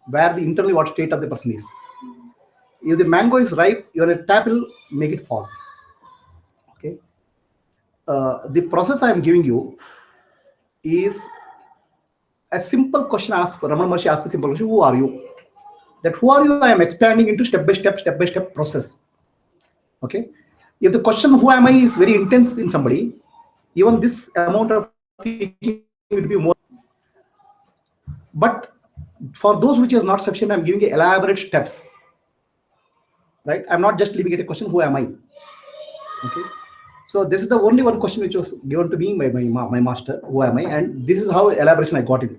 where the internally what state of the person is. If the mango is ripe, your tap will make it fall. Okay. The process I am giving you is a simple question asked. Ramana Maharshi asked a simple question: who are you? That who are you? I am expanding into step by step process. Okay. If the question who am I is very intense in somebody, even this amount of teaching will be more. But for those which is not sufficient, I'm giving elaborate steps. Right? I'm not just leaving it a question, who am I? Okay. So this is the only one question which was given to me by my master, who am I? And this is how elaboration I got it.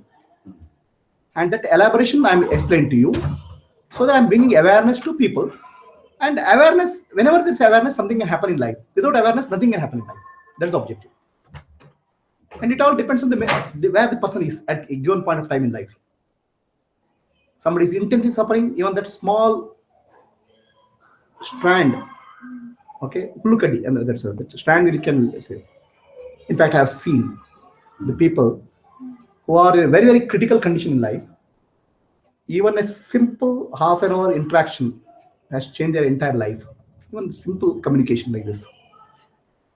And that elaboration I'm explaining to you, so that I'm bringing awareness to people. And awareness, whenever there's awareness, something can happen in life. Without awareness, nothing can happen in life. That's the objective. And it all depends on where the person is at a given point of time in life. Somebody is intensely suffering, even that small strand. Okay, look at it, and that's that strand you can say. In fact, I have seen the people who are in a very, very critical condition in life. Even a simple half an hour interaction has changed their entire life. Even simple communication like this.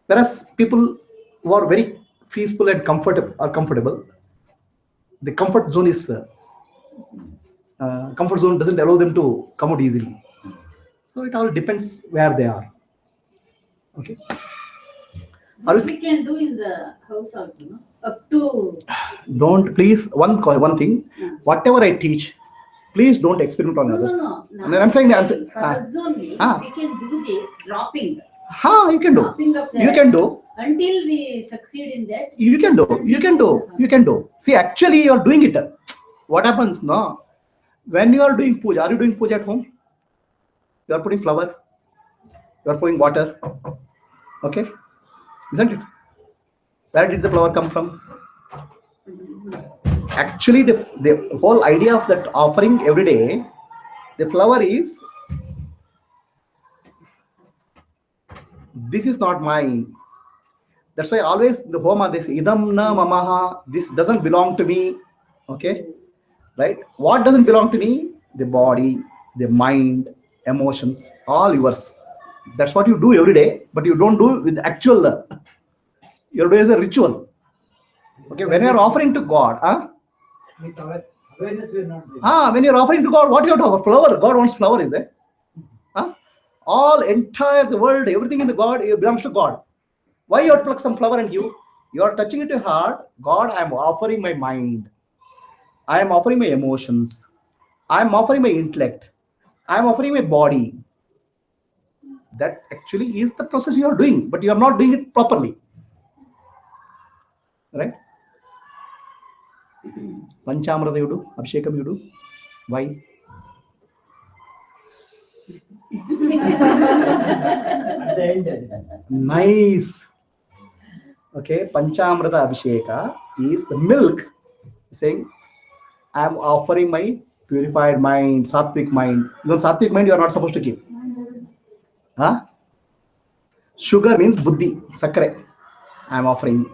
Whereas people who are very peaceful and comfortable, the comfort zone is comfort zone doesn't allow them to come out easily. So it all depends where they are. Okay. We can do in the house also, no? Up to. Don't please one thing. Whatever I teach, please don't experiment on others. No. I'm saying that. For us only, we can do this dropping. You can do. You can do. Until we succeed in that. You can do. You can do. You can do. See, actually, you are doing it. What happens now? When you are doing puja, are you doing puja at home? You are putting flower. You are putting water. Okay, isn't it? Where did the flower come from? Actually, the whole idea of that offering every day, the flower is, this is not mine. That's why always the homa they say, idam na mamaha, this doesn't belong to me. Okay, right? What doesn't belong to me? The body, the mind, emotions, all yours. That's what you do every day, but you don't do with actual. Your day is a ritual. Okay, when you're offering to God, awareness we are not doing. When you're offering to God, what you have to offer? Flower. God wants flower, is it? All entire the world, everything in the God, it belongs to God. Why you have to pluck some flower and give? You are touching it to your heart. God, I am offering my mind. I am offering my emotions. I am offering my intellect. I am offering my body. That actually is the process you are doing, but you are not doing it properly. Right? Panchamrita you do, Abhishekam you do. Why? At the end. Nice. Okay, Panchamrita Abhisheka is the milk saying, I am offering my purified mind, sattvic mind. Even sattvic mind you are not supposed to keep. Sugar means buddhi, sakre. I am offering.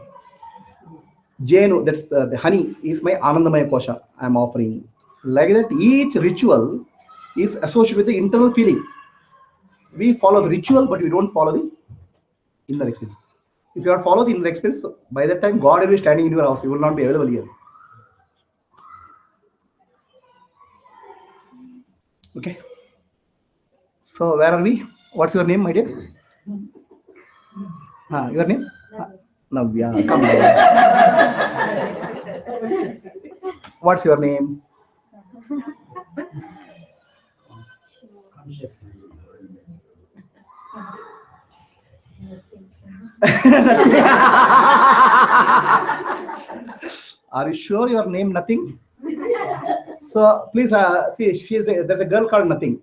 Jenu, that's the honey, is my Anandamaya Kosha. I am offering. Like that, each ritual is associated with the internal feeling. We follow the ritual, but we don't follow the inner experience. If you are follow the inner experience, by that time God will be standing in your house. He will not be available here. Okay. So where are we? What's your name, my dear? Your name? Navya. Come here. What's your name? Are you sure your name nothing? So please see, there's a girl called Nothing.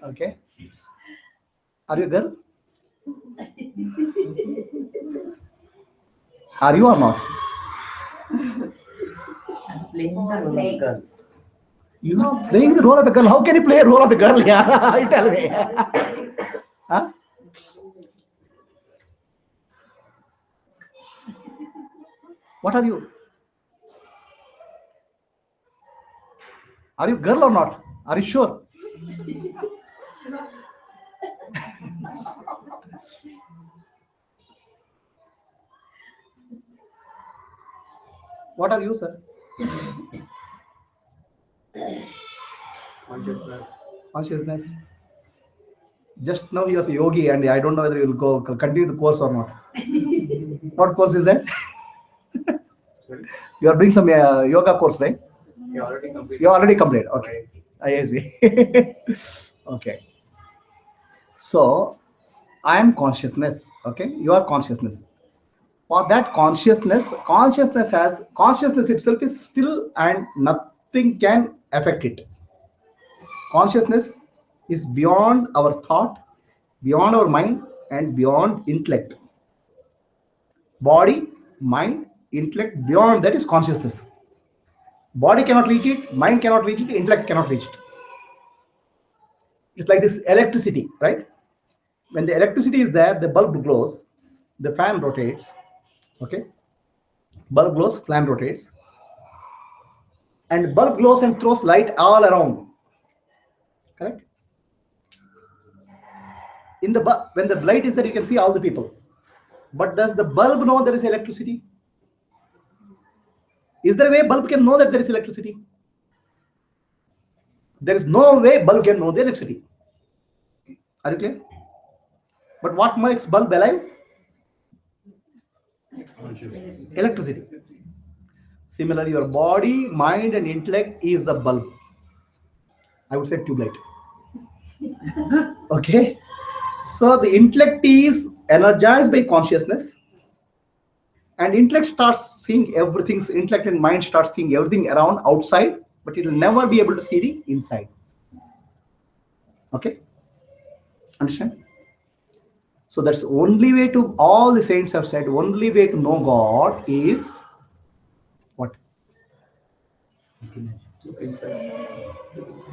Okay. Are you a girl? Are you or not? You are playing the role of a girl. How can you play a role of a girl? Yeah, you tell me. Huh? What are you? Are you girl or not? Are you sure? What are you, sir? Consciousness. Consciousness. Just now he was a yogi, and I don't know whether you will go continue the course or not. What course is that? Sorry? You are doing some yoga course, right? You already completed. You already completed. Okay. I see. Okay. So I am consciousness. Okay. You are consciousness. For that consciousness itself is still and nothing can affect it. Consciousness is beyond our thought, beyond our mind, and beyond intellect. Body, mind, intellect, beyond that is consciousness. Body cannot reach it, mind cannot reach it, intellect cannot reach it. It's like this electricity, right? When the electricity is there, the bulb glows, the fan rotates. Okay, bulb glows, fan rotates, and bulb glows and throws light all around. Correct? In the when the light is there, you can see all the people. But does the bulb know there is electricity? Is there a way bulb can know that there is electricity? There is no way bulb can know the electricity. Are you clear? But what makes bulb alive? Electricity. Similarly, your body, mind, and intellect is the bulb. I would say tube light. Okay. So the intellect is energized by consciousness, and intellect starts seeing everything. Intellect and mind starts seeing everything around outside, but it will never be able to see the inside. Okay. Understand? So that's the only way to, all the saints have said, only way to know God is what? Look inside.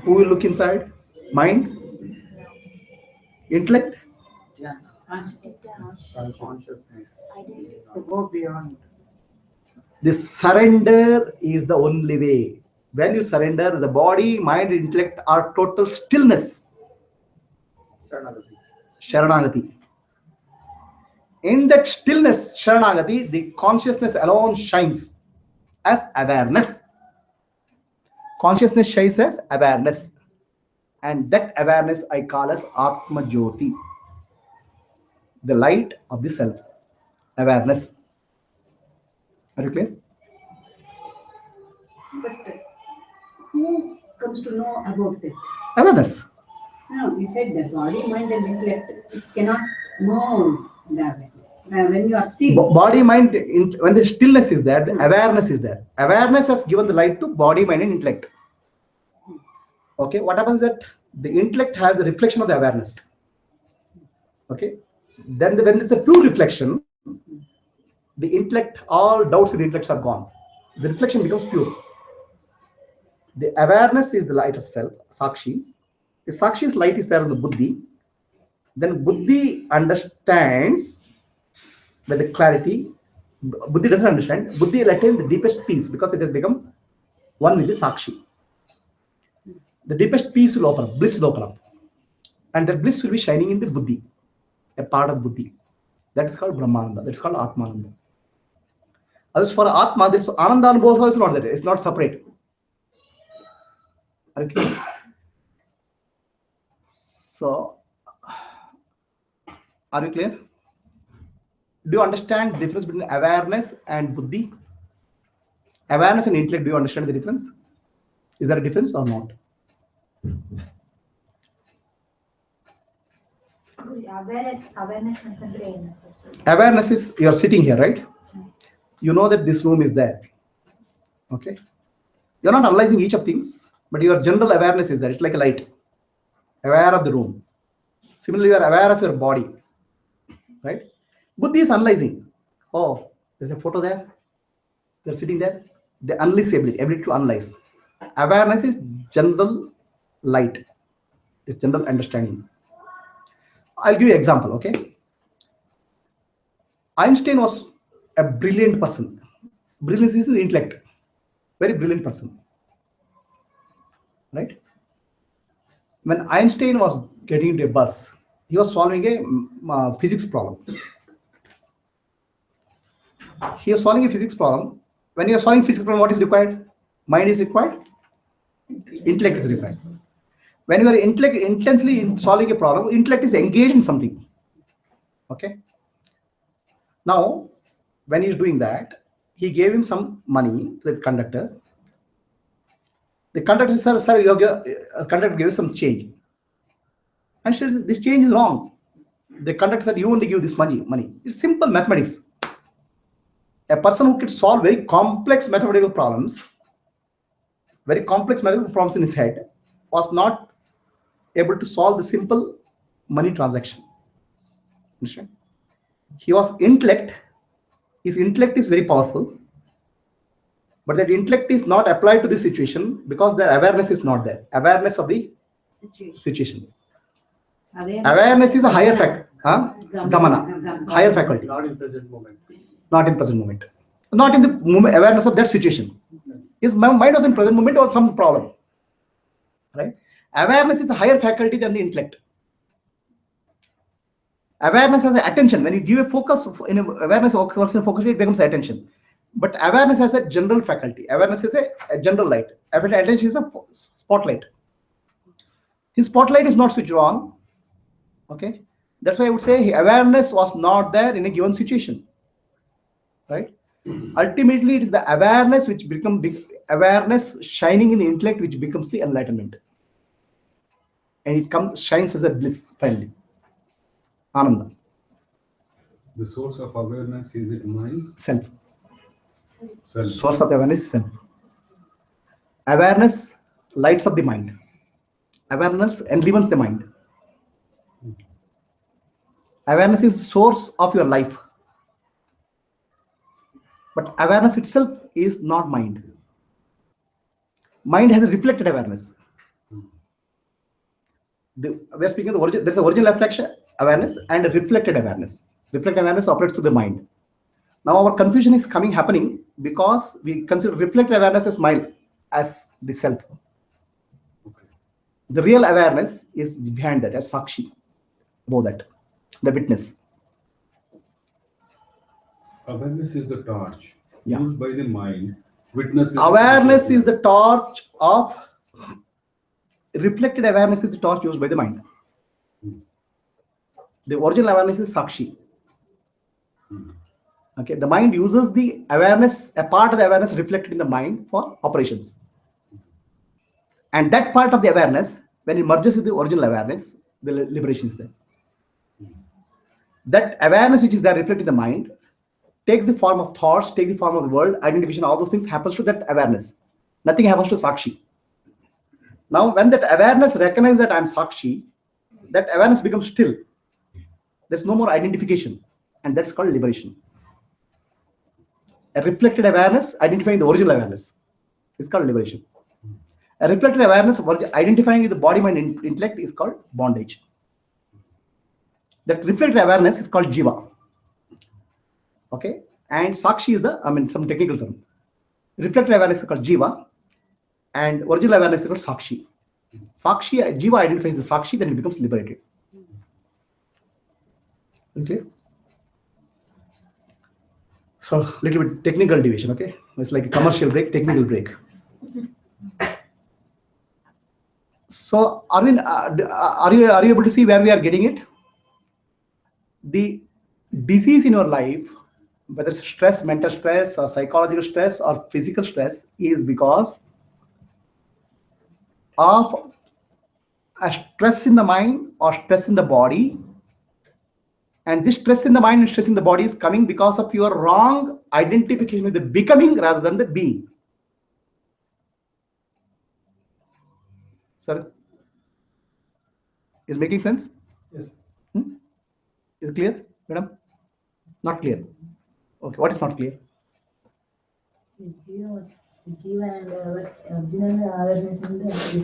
Who will look inside? Mind? Intellect? Yeah. Consciousness. So go beyond. This surrender is the only way. When you surrender, the body, mind, intellect are total stillness. Sharanagati. Sharanagati. In that stillness, Sharanagati, the consciousness alone shines as awareness. Consciousness shines as awareness. And that awareness I call as Atma Jyoti, the light of the self. Awareness. Are you clear? But who comes to know about that? Awareness. No, you said the body, mind, and intellect, it cannot know that. When you are still. Body, mind, when the stillness is there, the awareness is there. Awareness has given the light to body, mind, and intellect. Okay, what happens that the intellect has a reflection of the awareness. Okay, then when it's a pure reflection, the intellect, all doubts in the intellects are gone. The reflection becomes pure. The awareness is the light of self, Sakshi. The Sakshi's light is there on the Buddhi. Then Buddhi understands with the clarity. Buddhi doesn't understand. Buddhi will attain the deepest peace because it has become one with the Sakshi. The deepest peace will open up, bliss will open up. And that bliss will be shining in the Buddhi, a part of Buddhi. That is called Brahmananda. That's called Atmananda. As for Atma, this Ananda Anubhava is not there. It's not separate. Okay. So, are you clear? Do you understand the difference between awareness and Buddhi? Awareness and intellect, do you understand the difference? Is there a difference or not? Awareness is, you are sitting here, right? You know that this room is there. Okay. You're not analyzing each of things, but your general awareness is there. It's like a light. Aware of the room. Similarly, you are aware of your body. Right? Buddhi is analyzing. Oh, there's a photo there. You're sitting there. The analyze ability to analyze. Awareness is general light. It's general understanding. I'll give you an example, okay? Einstein was a brilliant person. Brilliance is an intellect. Very brilliant person. right? When Einstein was getting into a bus, he was solving a physics problem. He was solving a physics problem. When you are solving physics problem, what is required? Mind is required. Intellect is required. When you are intensely solving a problem, intellect is engaged in something. Okay. Now, when he is doing that, he gave him some money to the conductor. The conductor said, "Sir, conductor gave some change." And she said, "This change is wrong." The conductor said, "You only give this money. It's simple mathematics." A person who could solve very complex mathematical problems in his head was not able to solve the simple money transaction. Understand? He was intellect. His intellect is very powerful, but that intellect is not applied to the situation because their awareness is not there. Awareness of the situation. Awareness is a higher fact. Gamana, higher faculty. Not in present moment. Not in present moment. Not in the moment, awareness of that situation. His mind was in present moment or some problem. Right? Awareness is a higher faculty than the intellect. Awareness has attention. When you give a focus in awareness works in focus, it becomes attention. But awareness has a general faculty. Awareness is a general light. Attention is a spotlight. His spotlight is not switched on. Okay, that's why I would say awareness was not there in a given situation. Right? Ultimately, it is the awareness which becomes big awareness shining in the intellect, which becomes the enlightenment, and it shines as a bliss finally. Ananda. The source of awareness is it mind? Self. Self. Source of awareness is self. Awareness lights up the mind. Awareness enlivens the mind. Awareness is the source of your life. But awareness itself is not mind. Mind has a reflected awareness. We are speaking of the origin. There's a original reflection awareness and a reflected awareness. Reflected awareness operates through the mind. Now our confusion is happening because we consider reflected awareness as mind, as the self. Okay. The real awareness is behind that, as Sakshi, above that, the witness. Awareness is the torch Yeah. used by the mind. Witness is Awareness is the torch of reflected awareness is the torch used by the mind. The original awareness is Sakshi. Okay, the mind uses the awareness, a part of the awareness reflected in the mind for operations. And that part of the awareness, when it merges with the original awareness, the liberation is there. That awareness which is there reflected in the mind takes the form of thoughts, takes the form of the world, identification, all those things happens to that awareness. Nothing happens to Sakshi. Now, when that awareness recognizes that I'm Sakshi, that awareness becomes still. There's no more identification, and that's called liberation. A reflected awareness identifying the original awareness is called liberation. A reflected awareness identifying with the body, mind, intellect is called bondage. That reflected awareness is called jiva. Okay, and Sakshi is some technical term. Reflected awareness is called jiva, and original awareness is called Sakshi. Jiva identifies the Sakshi, then it becomes liberated. Okay. So little bit technical deviation. Okay, it's like a commercial break, technical break. So Arvind, are you able to see where we are getting it? The disease in your life, whether it's stress, mental stress, or psychological stress, or physical stress, is because of a stress in the mind or stress in the body. And this stress in the mind and stress in the body is coming because of your wrong identification with the becoming rather than the being. Sir, is making sense? Yes. Is it clear, madam? Not clear. Okay, what is not clear? Jiva and original awareness and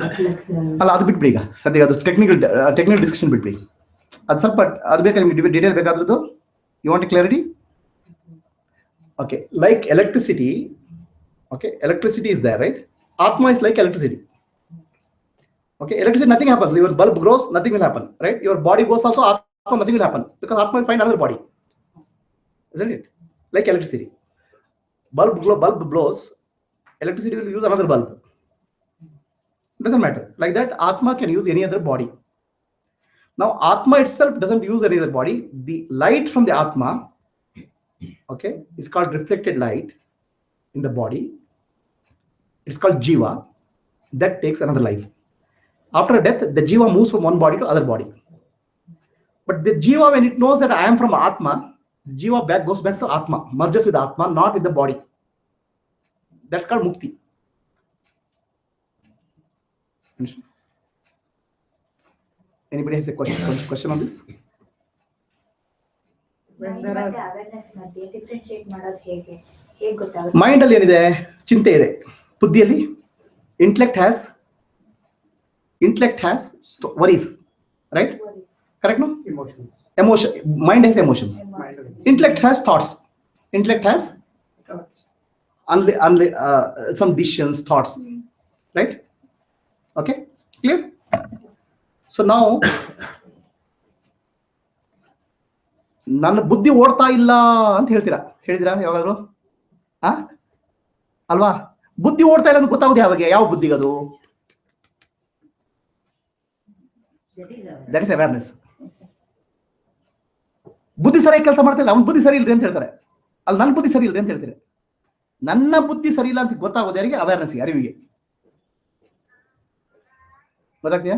reflex. ಅಲ್ಲ ಅದು ಬಿಟ್ಬಿಡಿ ಈಗ ಸದ್ಯ ಅದು technical discussion ಬಿಟ್ಬಿಡಿ ಅದು ಸ್ವಲ್ಪ ಅದು ಬೇಕಾದ್ರೆ ನಿಮ್ಗೆ ಡೀಟೇಲ್ ಬೇಕಾದ್ರದ್ದು you want clarity okay like electricity okay electricity is there right atma is like electricity Okay, electricity, nothing happens. Your bulb grows, nothing will happen, right? Your body goes also, Atma, nothing will happen because Atma will find another body, isn't it? Like electricity, bulb blows, electricity will use another bulb. Doesn't matter. Like that, Atma can use any other body. Now, Atma itself doesn't use any other body. The light from the Atma, okay, is called reflected light in the body. It's called Jiva. That takes another life. After death, the Jiva moves from one body to other body. But the Jiva, when it knows that I am from Atma, Jiva goes back to Atma, merges with Atma, not with the body. That's called Mukti. Anybody has a question on this? Mind ಅಲ್ಲಿ ಏನಿದೆ? ಚಿಂತೆ ಇದೆ. ಬುದ್ಧಿಯಲ್ಲಿ intellect has worries, right? Correct, no? Emotion. Mind has emotions. Intellect has thoughts. Intellect has some decisions, thoughts, right? Okay, clear? So now, ನನ್ನ ಬುದ್ಧಿ ಓಡ್ತಾ ಇಲ್ಲ ಅಂತ ಹೇಳಿದಿರಾ ಯಾವಾಗಾದ್ರು? ಅಲ್ವಾ? ಬುದ್ಧಿ ಓಡ್ತಾ ಇಲ್ಲ ಅಂತ ಗೊತ್ತಾಗೋದು ಯಾವಾಗ? ಯಾವ ಬುದ್ಧಿಗದು? That is awareness. ಬುದ್ಧಿ ಸರಿಯಾಗಿ ಕೆಲಸ ಮಾಡ್ತಾ ಇಲ್ಲ, ಅವ್ನ ಬುದ್ಧಿ ಸರಿ ಇಲ್ರಿ ಅಂತ ಹೇಳ್ತಾರೆ. ಅಲ್ಲಿ ನನ್ನ ಬುದ್ಧಿ ಸರಿ ಇಲ್ರಿ ಅಂತ ಹೇಳ್ತಾರೆ. ನನ್ನ ಬುದ್ಧಿ ಸರಿ ಇಲ್ಲ ಅಂತ ಗೊತ್ತಾಗೋದು ಯಾರಿಗೆ? ಅವೇರ್ನೆಸ್, ಅರಿವಿಗೆ. ಗೊತ್ತಾಗ್ತೀಯಾ?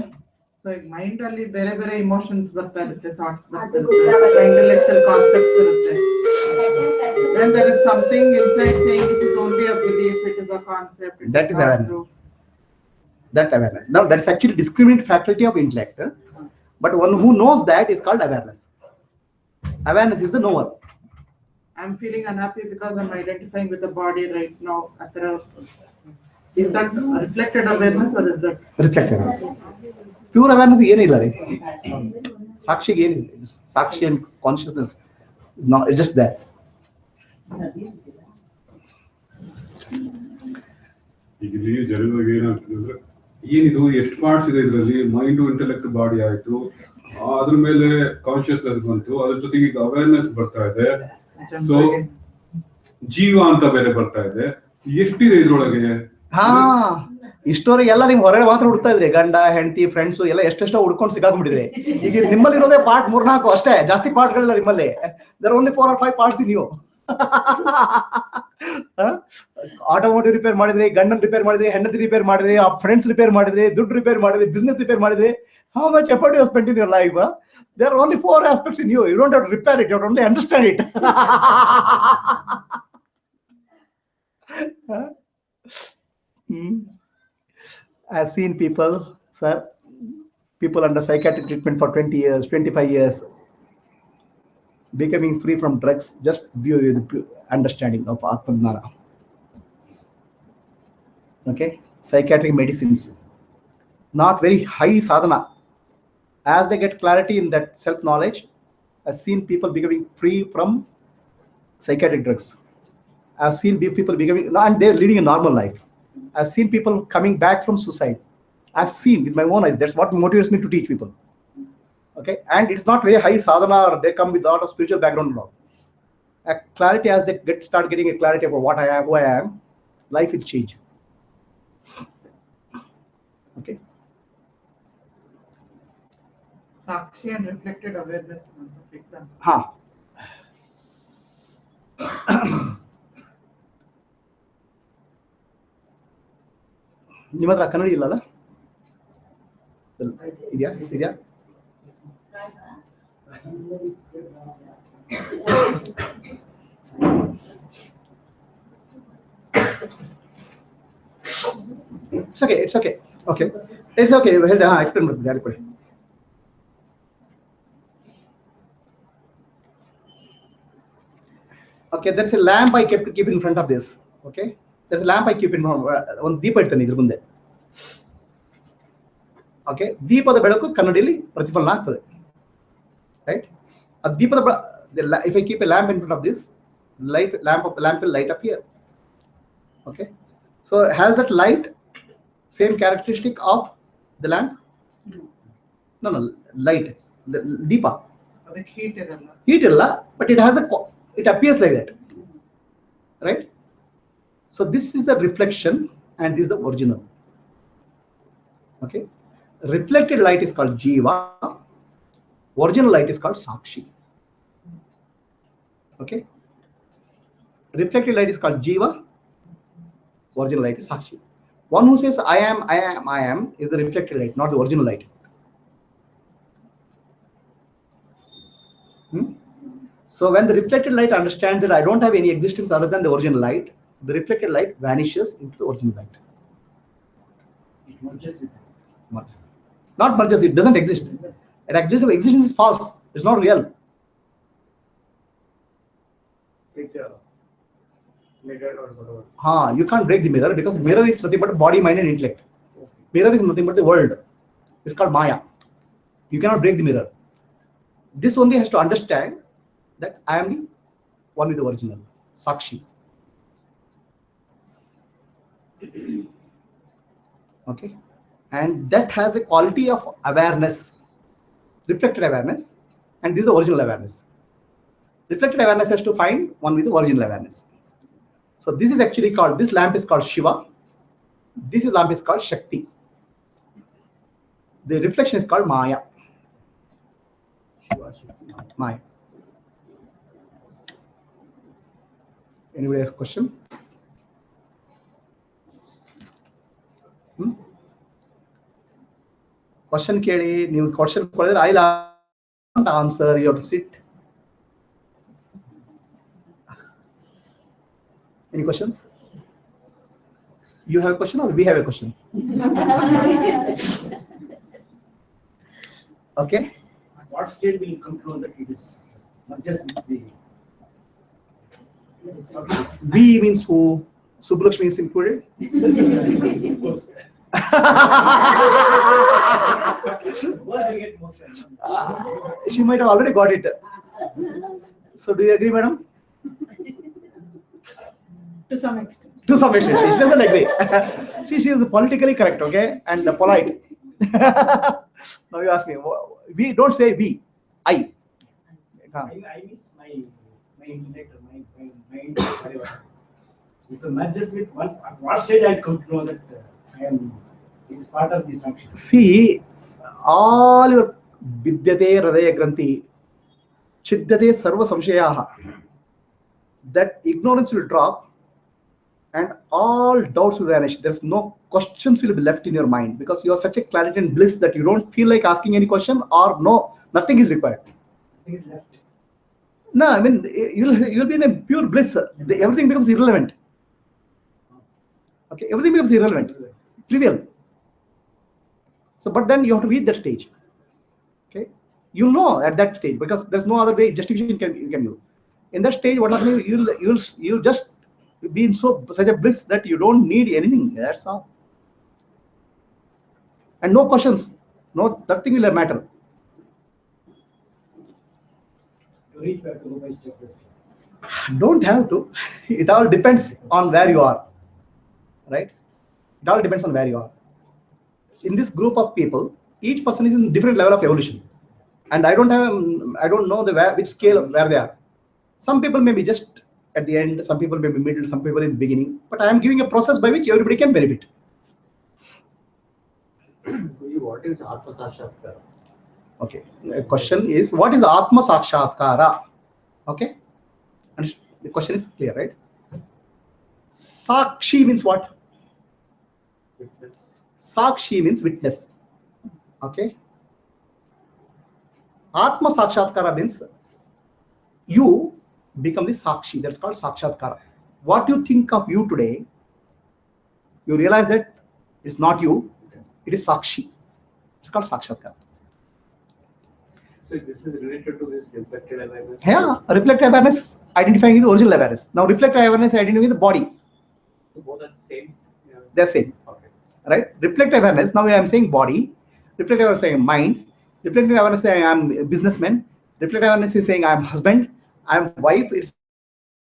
ಸೊ ಮೈಂಡ್ ಅಲ್ಲಿ ಬೇರೆ ಬೇರೆ ಇಮೋಷನ್ಸ್ ಬರ್ತಾ ಇರುತ್ತೆ, ಥಾಟ್ಸ್ ಬರ್ತಾ ಇರುತ್ತೆ, ಇಂಟೆಲೆಕ್ಚುಯಲ್ ಕಾನ್ಸೆಪ್ಟ್ಸ್ ಇರುತ್ತೆ. When there is something inside saying this is only a belief, it is a concept. That is awareness. That awareness. Now that's actually discriminate faculty of intellect. But one who knows that is called awareness. Awareness is the knower. I'm feeling unhappy because I'm identifying with the body right now. Is that reflected awareness or is that reflected awareness? Pure awareness ಏನಿಲ್ಲ ರೀ. ಸಾಕ್ಷಿಗೆ ಏನಿಲ್ಲ. ಸಾಕ್ಷಿ and consciousness is not, it's just that. ಈಗ ಇಲ್ಲಿ ಜನರಿಗೆ ಏನಾಗ್ತದೆ, ಏನಿದು ಎಷ್ಟು parts ಇದೆ ಇದರಲ್ಲಿ, ಮೈಂಡ್ ಇಂಟೆಲೆಕ್ಟ್ ಬಾಡಿ ಆಯ್ತು, ಅದ್ರ ಮೇಲೆ ಕಾನ್ಶಿಯಸ್ನೆಸ್ ಬಂತು, ಅದ್ರ ಜೊತೆಗೆ ಈಗ ಅವೇರ್ನೆಸ್ ಬರ್ತಾ ಇದೆ, ಸೊ ಜೀವ ಅಂತ ಬೇರೆ ಬರ್ತಾ ಇದೆ. ಎಷ್ಟಿದೆ ಇದ್ರೊಳಗೆ? ಇಷ್ಟೋರಿಗೆ ಎಲ್ಲ ನಿಮ್ ಹೊರಗಡೆ ಮಾತ್ರ ಹುಡ್ತಾ ಇದ್ರಿ, ಗಂಡ ಹೆಂಡತಿ ಫ್ರೆಂಡ್ಸ್ ಎಲ್ಲ ಎಷ್ಟೆಷ್ಟೋ ಹುಡ್ಕೊಂಡು ಸಿಕ್ಕಾಕೊಂಡ್ಬಿಟ್ಟಿದ್ರಿ. ಈಗ ನಿಮ್ಮಲ್ಲಿ ಇರೋದೇ ಪಾರ್ಟ್ 3-4 ಅಷ್ಟೇ, ಜಾಸ್ತಿ ಪಾರ್ಟ್ಗಳಿಲ್ಲ ನಿಮ್ಮಲ್ಲಿ. There only 4 or 5 parts in you. Automotive repair ಮಾಡಿದ್ರಿ, ಗಂಡನ್ ರಿಪೇರ್ ಮಾಡಿದ್ರಿ, ಹೆಂಡತಿ ರಿಪೇರ್ ಮಾಡಿದ್ರಿ, ಫ್ರೆಂಡ್ಸ್ ರಿಪೇರ್ ಮಾಡಿದ್ರಿ, ದುಡ್ಡು ರಿಪೇರ್ ಮಾಡಿದ್ರಿ, ಬಿಸ್ನೆಸ್ ರಿಪೇರ್ ಮಾಡಿದ್ರಿ. How much effort you have spent in your life? There are only 4 aspects in you. You don't have to repair it, you have to only understand it. I've seen people, sir, people under psychiatric treatment for 20 years, 25 years, becoming free from drugs just due to the understanding of Atma. Okay, psychiatric medicines, not very high sadhana. As they get clarity in that self-knowledge, I've seen people becoming free from psychiatric drugs. I've seen people becoming, and they're leading a normal life. I've seen people coming back from suicide. I've seen with my own eyes. That's what motivates me to teach people. Okay, and it's not very high sadhana, or they come with a lot of spiritual background and all. A clarity, as they start getting a clarity about what I am, who I am, life will change. Okay. Sakshi and reflected awareness, for example. ನಿಮ್ಮ ಹತ್ರ ಕನ್ನಡಿ ಇಲ್ಲಲ್ಲ? ಇದೆಯಾ? It's okay. Okay. It's okay. ಹೇಳ್ದೆ, explain ಮಾಡ್ತೀನಿ, ಯಾರು ಕೊಡಿ. Okay, there's a lamp I keep in front of this. Okay, there's a lamp I keep in front. ಒಂದು ದೀಪ ಇಡ್ತಾನೆ ಇದ್ರ ಮುಂದೆ. Okay, ದೀಪದ ಬೆಳಕು ಕನ್ನಡಿಯಲ್ಲಿ ಪ್ರತಿಫಲನ ಆಗ್ತದೆ, right? ಆ ದೀಪದ if I keep a lamp in front of this, lamp will light up here. Okay, so has that light same characteristic of The lamp? No, light. The Deepa. ಅದಕ್ಕೆ heat ಇರಲ್ಲ. Heat illa, but it has it appears like that. Right? So this is a reflection and this is the original. Okay? Reflected light is called Jiva. Original light is called Sakshi. Okay? Reflected light is called Jiva. Original light is Sakshi. One who says I am is the reflected light, not the original light. So when the reflected light understands that I don't have any existence other than the original light, the reflected light vanishes into the original light. It merges with Merges. Not merges, it doesn't exist. It exists, existence is false. It's not real. mirror or whatever. You can't break the mirror because mirror is nothing but body, mind, and intellect. Mirror is nothing but the world. It's called Maya. You cannot break the mirror. This only has to understand that I am the one with the original, Sakshi. Okay, and that has a quality of awareness, reflected awareness, and this is the original awareness. Reflected awareness has to find one with the original awareness. So this is actually called, this lamp is called Shiva. This lamp is called Shakti. The reflection is called Maya. Maya. Anybody has a question? Question ಕೇಳಿ ನೀವು question ಕೊಡಿದ್ರೆ I'll answer, you have to sit. Any questions? You have a question or we have a question? Okay. What state will you come to know that it is not just the We means who? Subbulakshmi is included? of course. Once you get motion. She might have already got it. So do you agree, madam? To some extent. To some extent, she doesn't agree. See, she is politically correct, okay, and polite. Now you ask me. We don't say we. I. I means my intellect, my mind, whatever. If it merges with one, at what stage I come to know that I am it's part of this function. See, all your vidyate hridaya granthi, chiddate sarva samshayaha, that ignorance will drop and all doubts will vanish. There's no questions will be left in your mind because you are such a clarity and bliss that you don't feel like asking any question or no, nothing is required. Nothing is left. No, I mean, you'll be in a pure bliss. Everything becomes irrelevant. Okay, everything becomes irrelevant, trivial. So, but then you have to reach that stage. Okay, you'll know at that stage because there's no other way justification you can use. In that stage, what happens? You'll just be in such a bliss that you don't need anything. That's all. And no questions, nothing will matter. To reach back to my step. Don't have to. It all depends on where you are, right? It all depends on where you are. In this group of people, each person is in different level of evolution, and I don't know which scale of where they are. Some people may be just at the end, some people may be middle, some people in the beginning, but I am giving a process by which everybody can benefit. What is Atma Sakshatkara? Okay, the question is, what is Atma Sakshatkara? Okay, and the question is clear, right? Sakshi means what? Witness. Sakshi means witness. Okay, Atma Sakshatkara means you become the Sakshi. That's called Sakshatkara. What you think of you today, you realize that it's not you, it is Sakshi. It's called Sakshatkara. So this is related to this reflected awareness. Yeah, reflective awareness identifying the original awareness. Now reflective awareness identifying the body. So both are the same. Yeah. They're same. Okay. Right? Reflective awareness, now I am saying body. Reflective awareness is saying mind. Reflective awareness is saying I am a businessman. Reflective awareness is saying I am husband, I am wife. It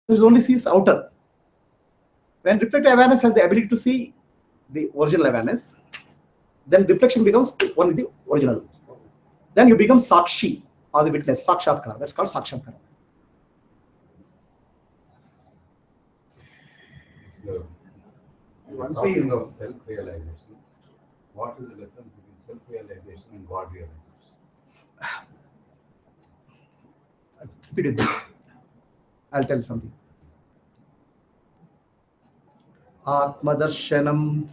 only sees outer. When reflective awareness has the ability to see the original awareness, then reflection becomes one with the original. Then you become Sakshi or the witness, Sakshatkara. That's called Sakshatkara. So, talking of self-realization, what is the difference between self-realization and God realization? Repeat it. I'll tell you something. Atmadarshanam,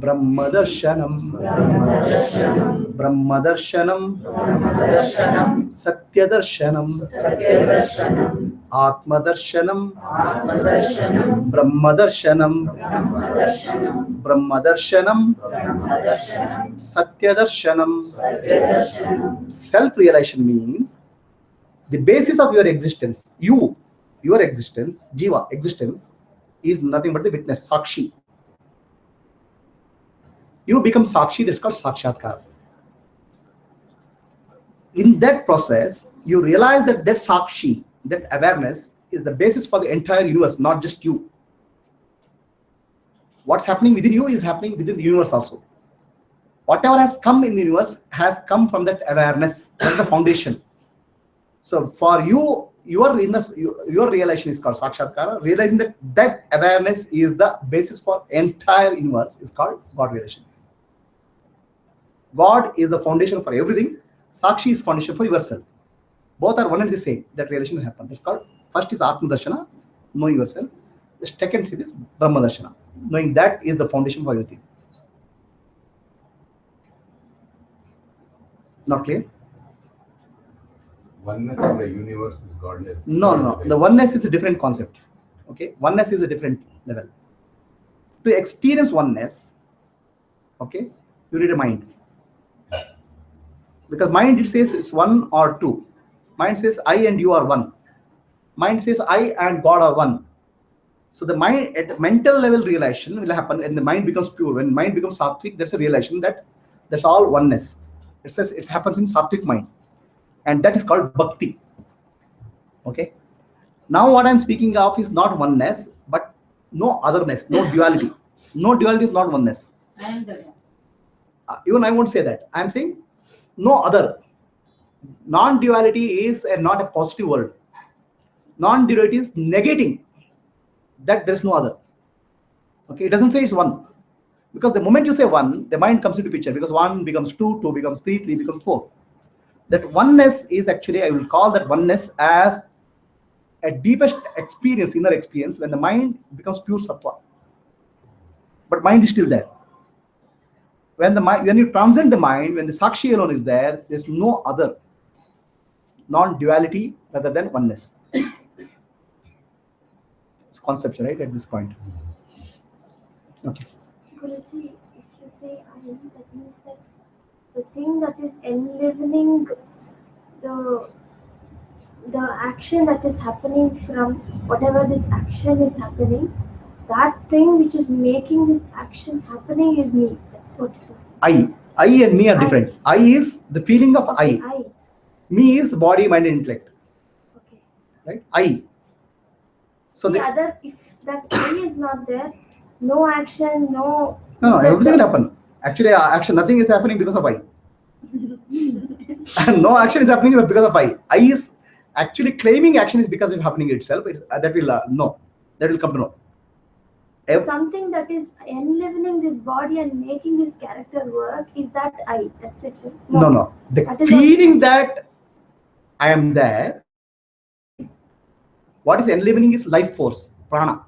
Brahmadarshanam, Brahmadarshanam, Satyadarshanam, Atmadarshanam, Brahmadarshanam, Brahmadarshanam, Satyadarshanam. Self-realization means the basis of your existence, your existence, Jiva, existence, is nothing but the witness, Sakshi. You become Sakshi, that's called Sakshatkara. In that process, you realize that that Sakshi, that awareness, is the basis for the entire universe, not just you. What's happening within you is happening within the universe also. Whatever has come in the universe has come from that awareness. That's the foundation. So for you, your realization is called Sakshatkara. Realizing that that awareness is the basis for entire universe is called God realization. God is the foundation for everything. Sakshi is foundation for yourself. Both are one and the same. That realization will happen. That's called, first is Atmadarshana, knowing yourself. The second step is Brahmadarshana, knowing that is the foundation for everything. Not clear? Oneness in the universe is godless. No. The oneness is a different concept. Okay, oneness is a different level. To experience oneness, okay, you need a mind. Because mind, it says it's one or two. Mind says I and you are one. Mind says I and God are one. So the mind, at the mental level realization will happen, and the mind becomes pure. When mind becomes sattvic, there's a realization that that's all oneness. It says it happens in sattvic mind, and that is called bhakti. Okay. Now what I'm speaking of is not oneness, but no otherness, no duality. No duality is not oneness. Even I won't say that. I'm saying no other. Non-duality is not a positive word. Non-duality is negating that there's no other. Okay, it doesn't say it's one. Because the moment you say one, the mind comes into picture, because one becomes two, two becomes three, three becomes four. That oneness is actually, I will call that oneness as a deepest experience, inner experience, when the mind becomes pure sattva. But mind is still there. When you transcend the mind, when the Sakshi alone is there, there's no other. Non-duality rather than oneness. It's conceptual, right, at this point. Okay. Guruji, if you say I, that means that the thing that is enlivening the action that is happening from whatever this action is happening, that thing which is making this action happening is me. That's what it is. I and me are different. I is the feeling of Okay, I. Me is body, mind, and intellect. Okay. Right? I. So the other, if that I is not there, no action, no. No, everything will happen. Actually, action, nothing is happening because of I. No action is happening because of I. I is actually claiming action is because of happening itself. That will no. That will come to know. Something that is enlivening this body and making this character work is that I. That's it. No. The feeling that I am there. What is enlivening is life force, prana.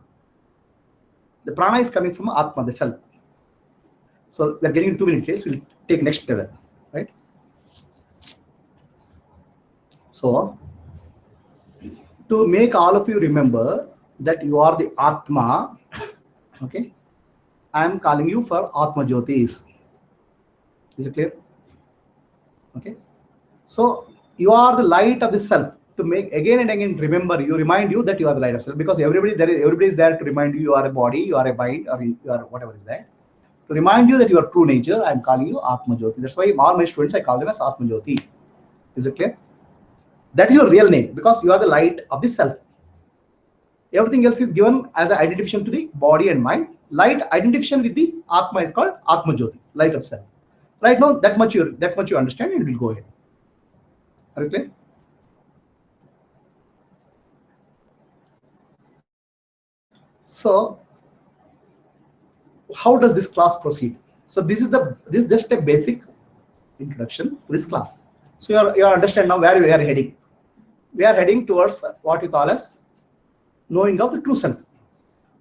The prana is coming from Atma, the self. So we are getting into 2 minute details. We'll take next level, right? So to make all of you remember that you are the Atma, okay, I am calling you for Atma Jyotis. Is it clear? Okay. So you are the light of the self. To make again and again remind you that you are the light of self, because everybody is there to remind you are a body, you are a mind, or you are whatever is there. To remind you that you are true nature, I am calling you Atma Jyoti. That's why all my students, I call them as Atma Jyoti. Is it clear? That is your real name, because you are the light of the self. Everything else is given as an identification to the body and mind. light identification with the Atma is called Atma Jyoti, light of self. Right now, that much you understand, and we'll go ahead. Are you clear? So, how does this class proceed? So this is just a basic introduction to this class. So you understand now where we are heading. We are heading towards what we call as knowing of the true self.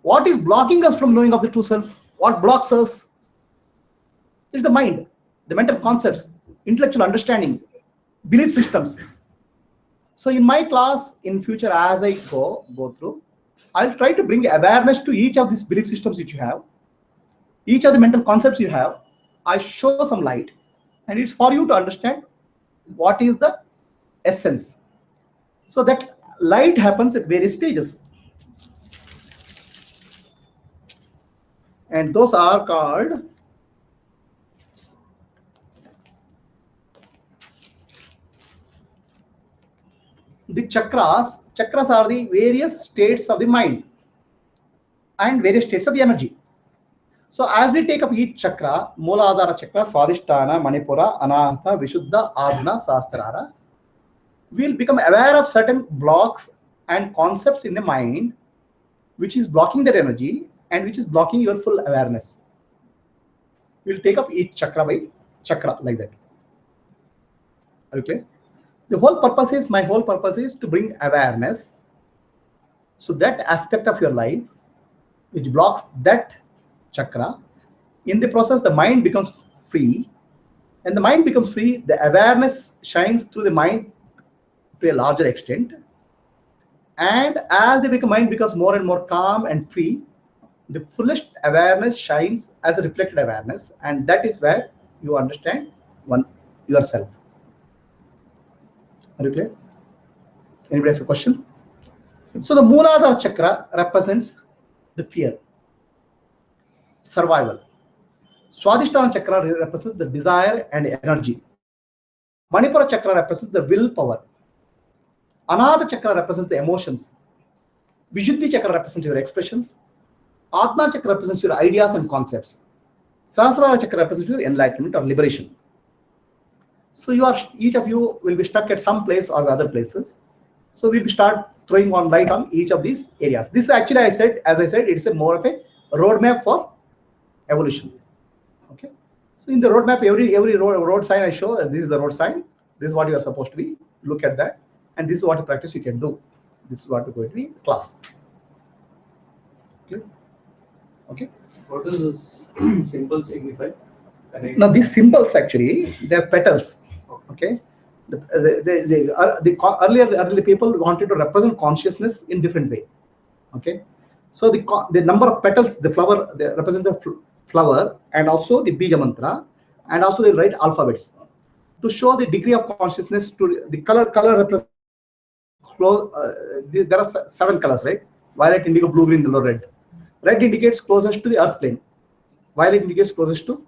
What is blocking us from knowing of the true self? What blocks us? It's the mind, the mental concepts, intellectual understanding, belief systems. So in my class, in future, as I go through, I'll try to bring awareness to each of these belief systems which you have, each of the mental concepts you have. I show some light, and it's for you to understand what is the essence. So that light happens at various stages, and those are called the chakras. Chakras are the various states of the mind and various states of the energy. So as we take up each chakra, Mooladhara chakra, Swadhisthana, Manipura, Anahata, Vishuddha, Ajna, Sahasrara, we'll become aware of certain blocks and concepts in the mind which is blocking that energy and which is blocking your full awareness. We'll take up each chakra by chakra like that. Okay. My whole purpose is to bring awareness. So that aspect of your life which blocks that chakra, in the process the mind becomes free, and the mind becomes free, the awareness shines through the mind to a larger extent, and as the mind becomes more and more calm and free, the fullest awareness shines as a reflected awareness, and that is where you understand yourself. Are you clear? Anybody has a question? So the Mooladhara chakra represents the fear, survival. Swadhisthana chakra represents the desire and energy. Manipura chakra represents the willpower. Anahata chakra represents the emotions. Vishuddhi chakra represents your expressions. Atma chakra represents your ideas and concepts. Sahasrara chakra represents your enlightenment or liberation. So each of you will be stuck at some place or other places. So we'll start throwing on light on each of these areas. This actually, as I said, it's more of a roadmap for evolution. Okay. So in the roadmap, every road sign I show, this is the road sign. This is what you are supposed to be. Look at that, and this is what practice you can do. This is what is going to be class. Okay. Okay. What does this symbol signify? Now these symbols actually, they're petals. Okay. Earlier people wanted to represent consciousness in different way. Okay. So the number of petals, the flower, they represent the flower, and also the bija mantra, and also they write alphabets to show the degree of consciousness. To the color represents there are 7 colors, right? Violet, indigo, blue, green, yellow, red. Red indicates closest to the earth plane. Violet indicates closest to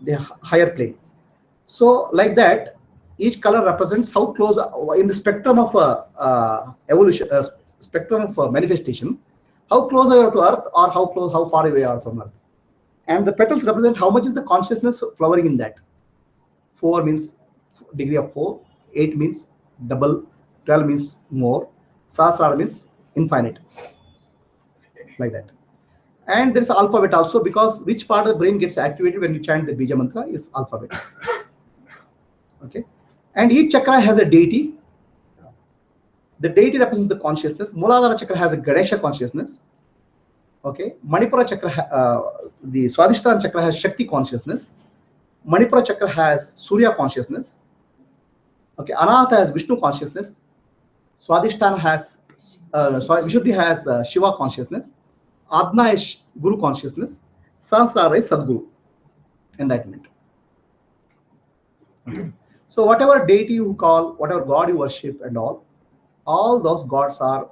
the higher plane. So like that, each color represents how close in the spectrum of evolution, spectrum of manifestation, how close are you to earth, or how far away you are from earth. And the petals represent how much is the consciousness flowering in that. 4 means degree of 4, 8 means double, 12 means more, Sahasrara means infinite, like that. And there is alphabet also, because which part of the brain gets activated when you chant the bija mantra is alphabet. Okay. And each chakra has a deity. The deity represents the consciousness. Mooladhara chakra has a Ganesha consciousness. Okay. Manipura chakra, the Swadhisthana chakra has Shakti consciousness. Manipura chakra has Surya consciousness. Okay. Anahata has Vishnu consciousness. Swadhisthana has Vishuddhi has Shiva consciousness. Adna is Guru consciousness. Sahasrara is Sadguru, enlightenment. Okay. So whatever deity you call, whatever God you worship, and all those gods are,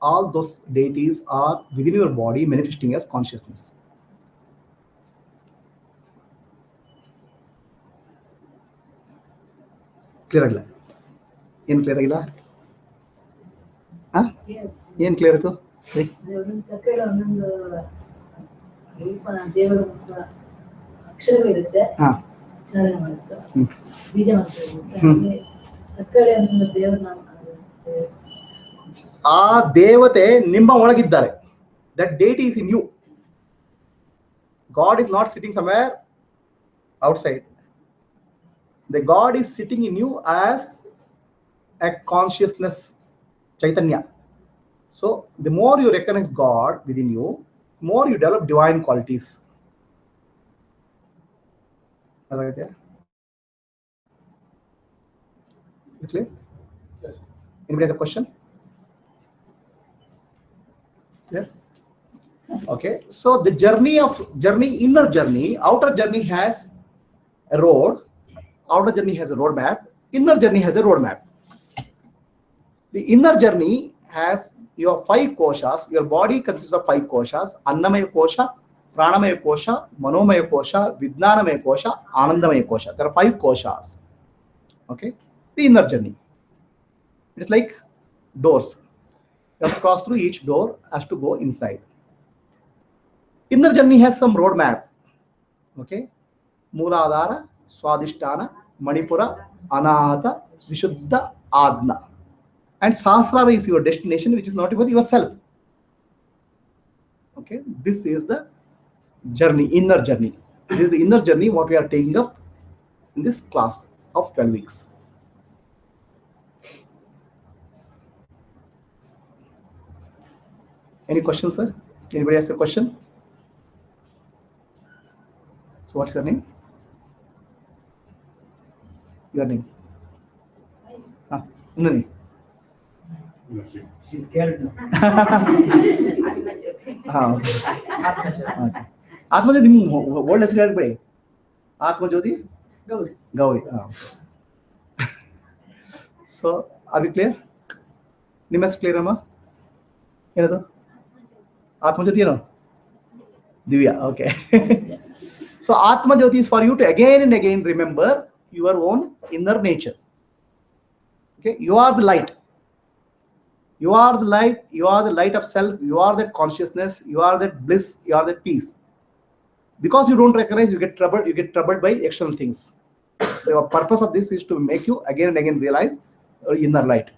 all those deities are within your body manifesting as consciousness. Clear agla? Yen clear agla? Huh? Yen clear to? ಒಂದೊಂದು ಚಕ್ರ ಒಂದೊಂದು ದೇವರ ಅಕ್ಷರಗಳಿರುತ್ತೆ, ಹಾ. ಚಾರಣ ಮಾಡುತ್ತೆ, ಹ್ಮ್. ಬೀಜ ಮಂತ್ರ ಇರುತ್ತೆ, ಹಾಗೆ ಸಕ್ಕರೆ ಅನ್ನೋ ದೇವರ ನಾಮ. ಆ ದೇವತೆ ನಿಮ್ಮ ಒಳಗಿದ್ದಾರೆ. That deity is in you. God is not sitting somewhere outside. The God is sitting in you as a consciousness, Chaitanya. So the more you recognize God within you, more you develop divine qualities. Is it clear? Yes. Anybody has a question? Clear? Okay. So the inner journey, outer journey has a road. Outer journey has a roadmap. Inner journey has a roadmap. The inner journey has your 5 koshas. Your body consists of 5 koshas: Annamaya kosha, Pranamaya kosha, Manomaya kosha, Vijnanamaya kosha, Anandamaya kosha. There are 5 koshas. Okay. The inner journey. It is like doors. You have to cross through each door as to go inside. Inner journey has some roadmap. Okay. Mooladhara, Swadhisthana, Manipura, Anahata, Vishuddha, Adna. And Sahasrara is your destination, which is not about yourself. Okay. This is the journey, inner journey. This is the inner journey what we are taking up in this class of 12 weeks. Any questions, sir? Anybody has a question? So what's your name? Your name? No name. She's scared now. Atmaja, ನಿಮ್ಮ world ಹೆಸರು ಹೇಳ್ಬಿಡಿ. ಆತ್ಮಜ್ಯೋತಿ Gauri. So ಅದು clear? ನಿಮ್ಮ ಹೆಸರು clear ಅಮ್ಮ? ಏನದು? ಆತ್ಮಜ್ಯೋತಿ ಏನು? Divya. Okay. So Atmajyoti is for you to again and again remember your own inner nature. Okay. You are the light. You are the light. You are the light of self. You are that consciousness. You are that bliss. You are that peace. Because you don't recognize, you get troubled. You get troubled by external things. So the purpose of this is to make you again and again realize your inner light.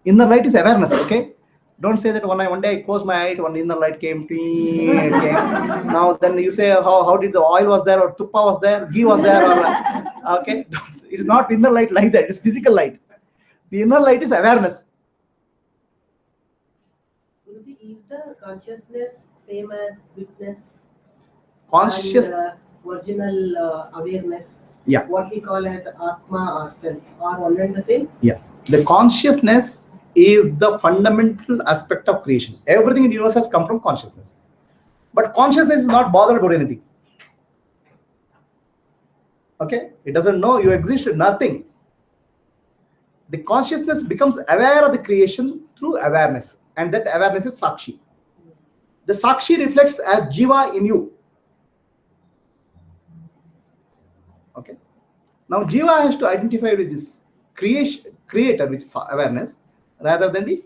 Inner light is awareness. Okay. Don't say that one day I closed my eye, one inner light came. Now then you say how did the oil was there, or tuppa was there, ghee was there, or okay. It's not inner light like that. It's physical light. The inner light is awareness. Guruji, is the consciousness same as witness? Conscious. And, original awareness. Yeah. What we call as Atma or self are one and the same? Yeah. The consciousness is the fundamental aspect of creation. Everything in the universe has come from consciousness. But consciousness is not bothered about anything. Okay? It doesn't know you exist, nothing. The consciousness becomes aware of the creation through awareness. And that awareness is Sakshi. The Sakshi reflects as Jiva in you. Okay? Now Jiva has to identify with this creator, which is awareness, rather than the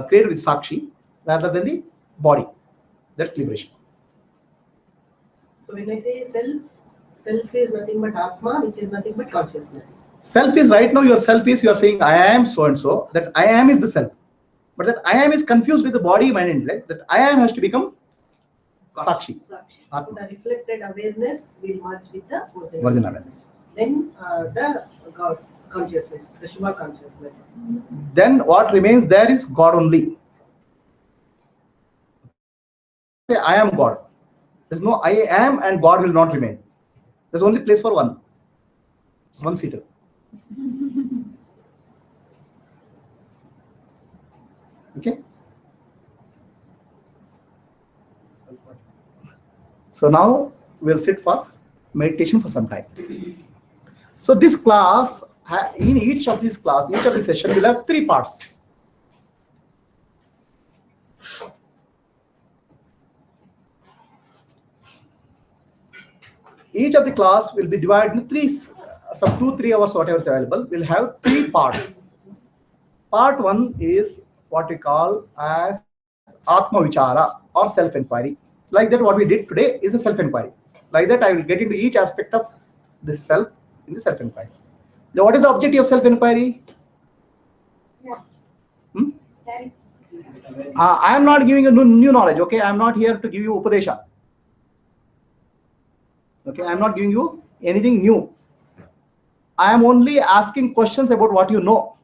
creator with Sakshi, rather than the body. That's liberation. So when I say self is nothing but Atma, which is nothing but consciousness. Self is right now, your self is, you are saying I am so and so, that I am is the self. But that I am is confused with the body, mind, and intellect. That I am has to become Sakshi. So the reflected awareness will merge with the original awareness. Then the God consciousness, the Shiva consciousness. Then what remains there is God only. Say I am God. There's no I am and God will not remain. There's only place for one. It's one seater. Okay. So now we'll sit for meditation for some time. So this class, in each of these class, each of the session will have 3 parts. Each of the class will be divided into 2-3 hours, whatever is available. We'll have 3 parts. Part 1 is what we call as Atma Vichara or self-inquiry. Like that, what we did today is a self-inquiry. Like that, I will get into each aspect of this self in the self-inquiry. Now, what is the objective of self-inquiry? I am not giving you new knowledge, okay? I am not here to give you Upadesha. Okay, I am not giving you anything new. I am only asking questions about what you know.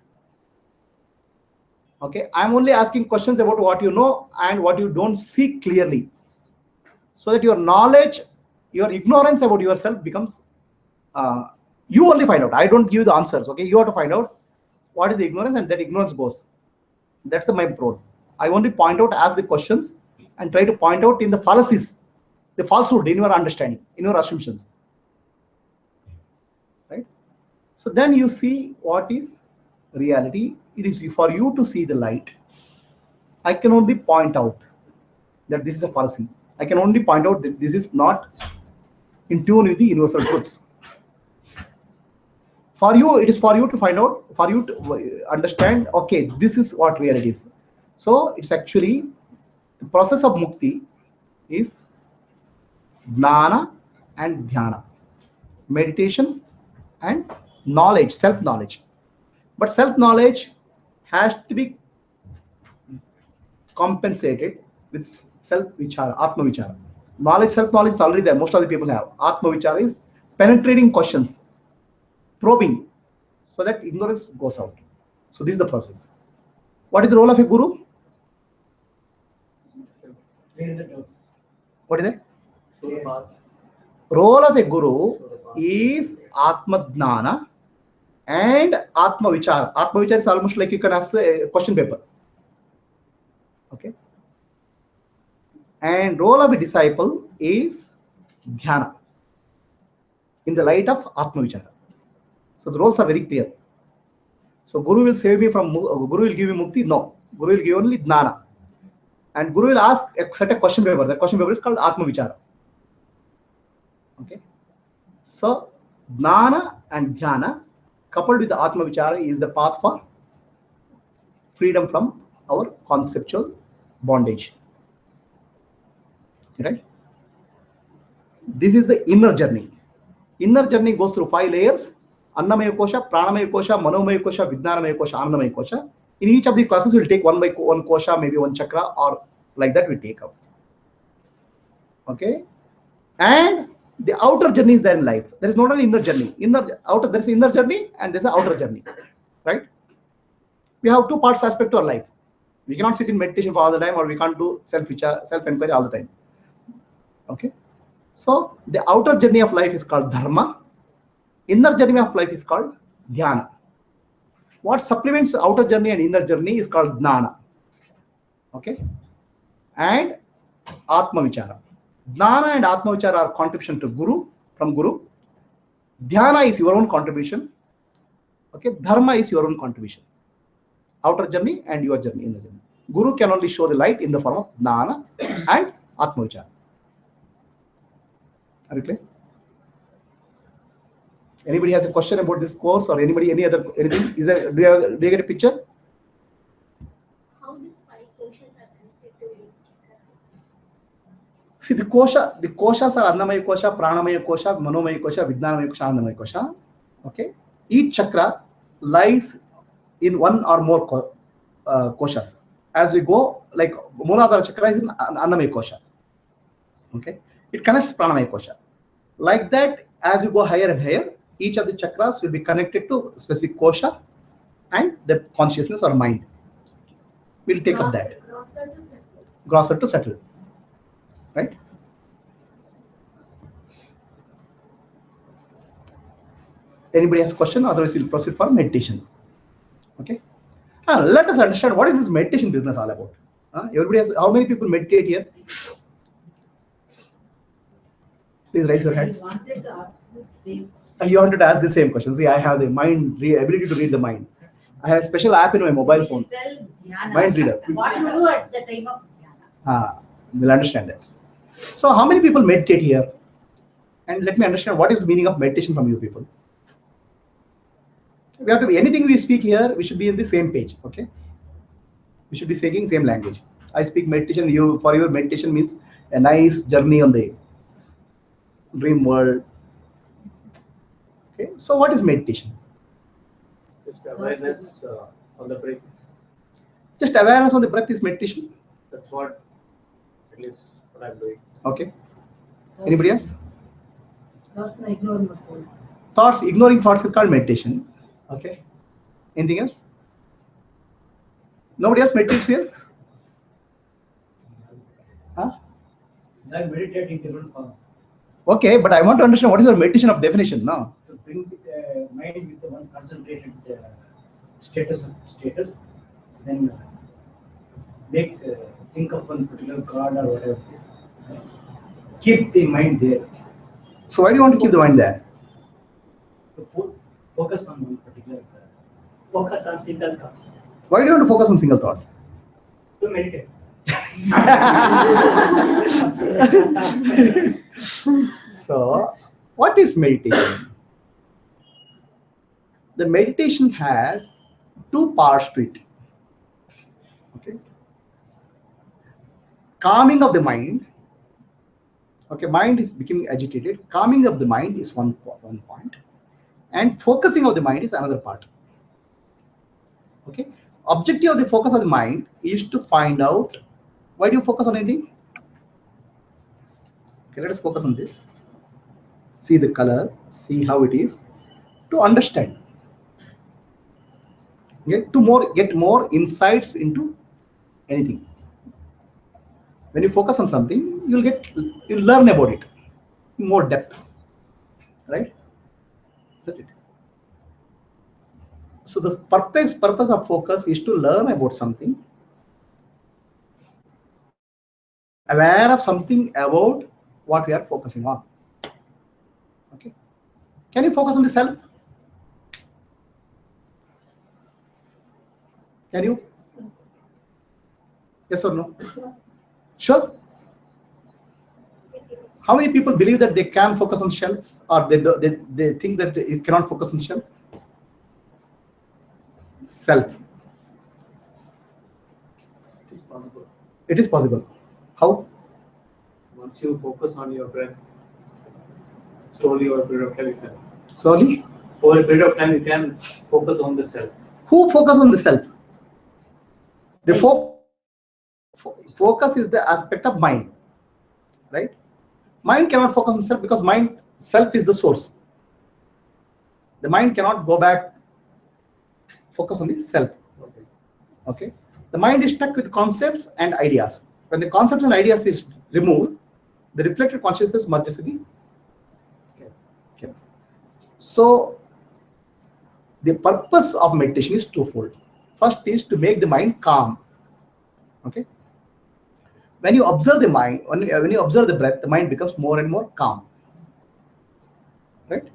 Okay, I am only asking questions about what you know and what you don't see clearly, so that your knowledge, your ignorance about yourself becomes, you only find out. I don't give you the answers, okay? You have to find out what is the ignorance, and that ignorance goes. That's my role. I only point out, ask the questions, and try to point out in the fallacies, the falsehood in your understanding, in your assumptions. Right? So then you see what is reality. It is for you to see the light. I can only point out that this is a fallacy. I can only point out that this is not in tune with the universal truths. For you, it is for you to find out, for you to understand, okay, this is what reality is. So it's actually the process of mukti is jnana and dhyana, meditation and knowledge, self-knowledge. But self-knowledge has to be compensated with self-vichara, atma-vichara. Knowledge, self-knowledge is already there. Most of the people have. Atma-vichara is penetrating questions, probing, so that ignorance goes out. So this is the process. What is the role of a guru? What is it? Role of a guru is Atma Jnana and Atma Vichara. Atma Vichara is almost like you can ask a question paper. Okay. And role of a disciple is Dhyana in the light of Atma Vichara. So the roles are very clear. So Guru will save me from, Guru will give me mukti? No. Guru will give only Jnana. And Guru will ask set a question paper. The question paper is called Atma Vichara. Okay. So Jnana and Dhyana coupled with the Atma Vichara is the path for freedom from our conceptual bondage. Right? This is the inner journey. Inner journey goes through 5 layers: Annamaya Kosha, Pranamaya Kosha, Manomaya Kosha, Vijnanamaya Kosha, Anandamaya Kosha. In each of the classes, we'll take one by one kosha, maybe one chakra, or like that we take out. Okay? And the outer journey is there in life. There is not only inner journey. There is inner journey and there is an outer journey. Right? We have 2 parts aspect to our life. We cannot sit in meditation for all the time, or we can't do self-inquiry all the time. Okay? So the outer journey of life is called dharma. Inner journey of life is called dhyana. What supplements outer journey and inner journey is called jnana. Okay? And atma vichara. Jnana and atma vichara are contribution to Guru, from Guru. Dhyana is your own contribution. Okay? Dharma is your own contribution. Outer journey and your journey, inner journey. Guru can only show the light in the form of jnana and atma vichara. Are you clear? Anybody has a question about this course, or anybody, anything? Is there, do you get a picture? How these 5 koshas are connected to you? See, the koshas are Annamaya Kosha, Pranamaya Kosha, Manomaya Kosha, Vijnanamaya Kosha, Anandamaya Kosha. Okay. Each chakra lies in one or more koshas. As we go, like Mooladhara chakra is in Annamaya Kosha. Okay. It connects Pranamaya Kosha. Like that, as you go higher and higher, each of the chakras will be connected to specific kosha and the consciousness or mind. We'll take up that. Grosser to subtle. Right? Anybody has a question? Otherwise, we'll proceed for meditation. Okay. Let us understand what is this meditation business all about. Everybody has. How many people meditate here? Please raise your hands. You wanted to ask the same question. See, I have the ability to read the mind. I have a special app in my mobile phone. Mind reader. What to do at the time of dhyana? We'll understand that. So, how many people meditate here? And let me understand what is the meaning of meditation from you people. We have to be, anything we speak here, we should be in the same page. Okay. We should be speaking same language. I speak meditation. For your meditation means a nice journey on the dream world. Okay, so what is meditation? Just awareness on the breath. Just awareness on the breath is meditation. That's what at least what I'm doing. Okay. Anybody else? Thoughts Ignoring thoughts is called meditation. Okay. Anything else? Nobody else meditates here? Huh? I meditate in different form. Okay, but I want to understand what is your meditation of definition now. So bring the mind with the one concentrated status, then make think of one particular god or whatever it is. Keep the mind there. So why do you want to keep the mind there? To focus on one particular. Focus on single thought. Why do you want to focus on single thought? To meditate. So, what is meditation? The meditation has two parts to it. Okay. Calming of the mind. Okay, mind is becoming agitated. Calming of the mind is one point, and focusing of the mind is another part. Okay. Objective of the focus of the mind is to find out why do you focus on anything. Okay, let us focus on this. See the color, see how it is, to understand. Get more insights into anything. When you focus on something, you'll learn about it in more depth. Right? That's it. So the purpose of focus is to learn about something, aware of something about what we are focusing on. Okay. Can you focus on the self? Can you? Yes or no? Sure. How many people believe that they can focus on shelves, or they think that you cannot focus on shelf? Self. It is possible. It is possible. How? Once you focus on your breath, slowly over a period of time you can. Slowly? Over a period of time you can focus on the self. Who focus on the self? The focus is the aspect of mind, right? Mind cannot focus on self because self is the source. The mind cannot go back, focus on the self. Okay. The mind is stuck with concepts and ideas. When the concepts and ideas is removed, the reflected consciousness merges with the. Okay. So the purpose of meditation is twofold. First is to make the mind calm. Okay. When you observe the mind, when you observe the breath, the mind becomes more and more calm. Right?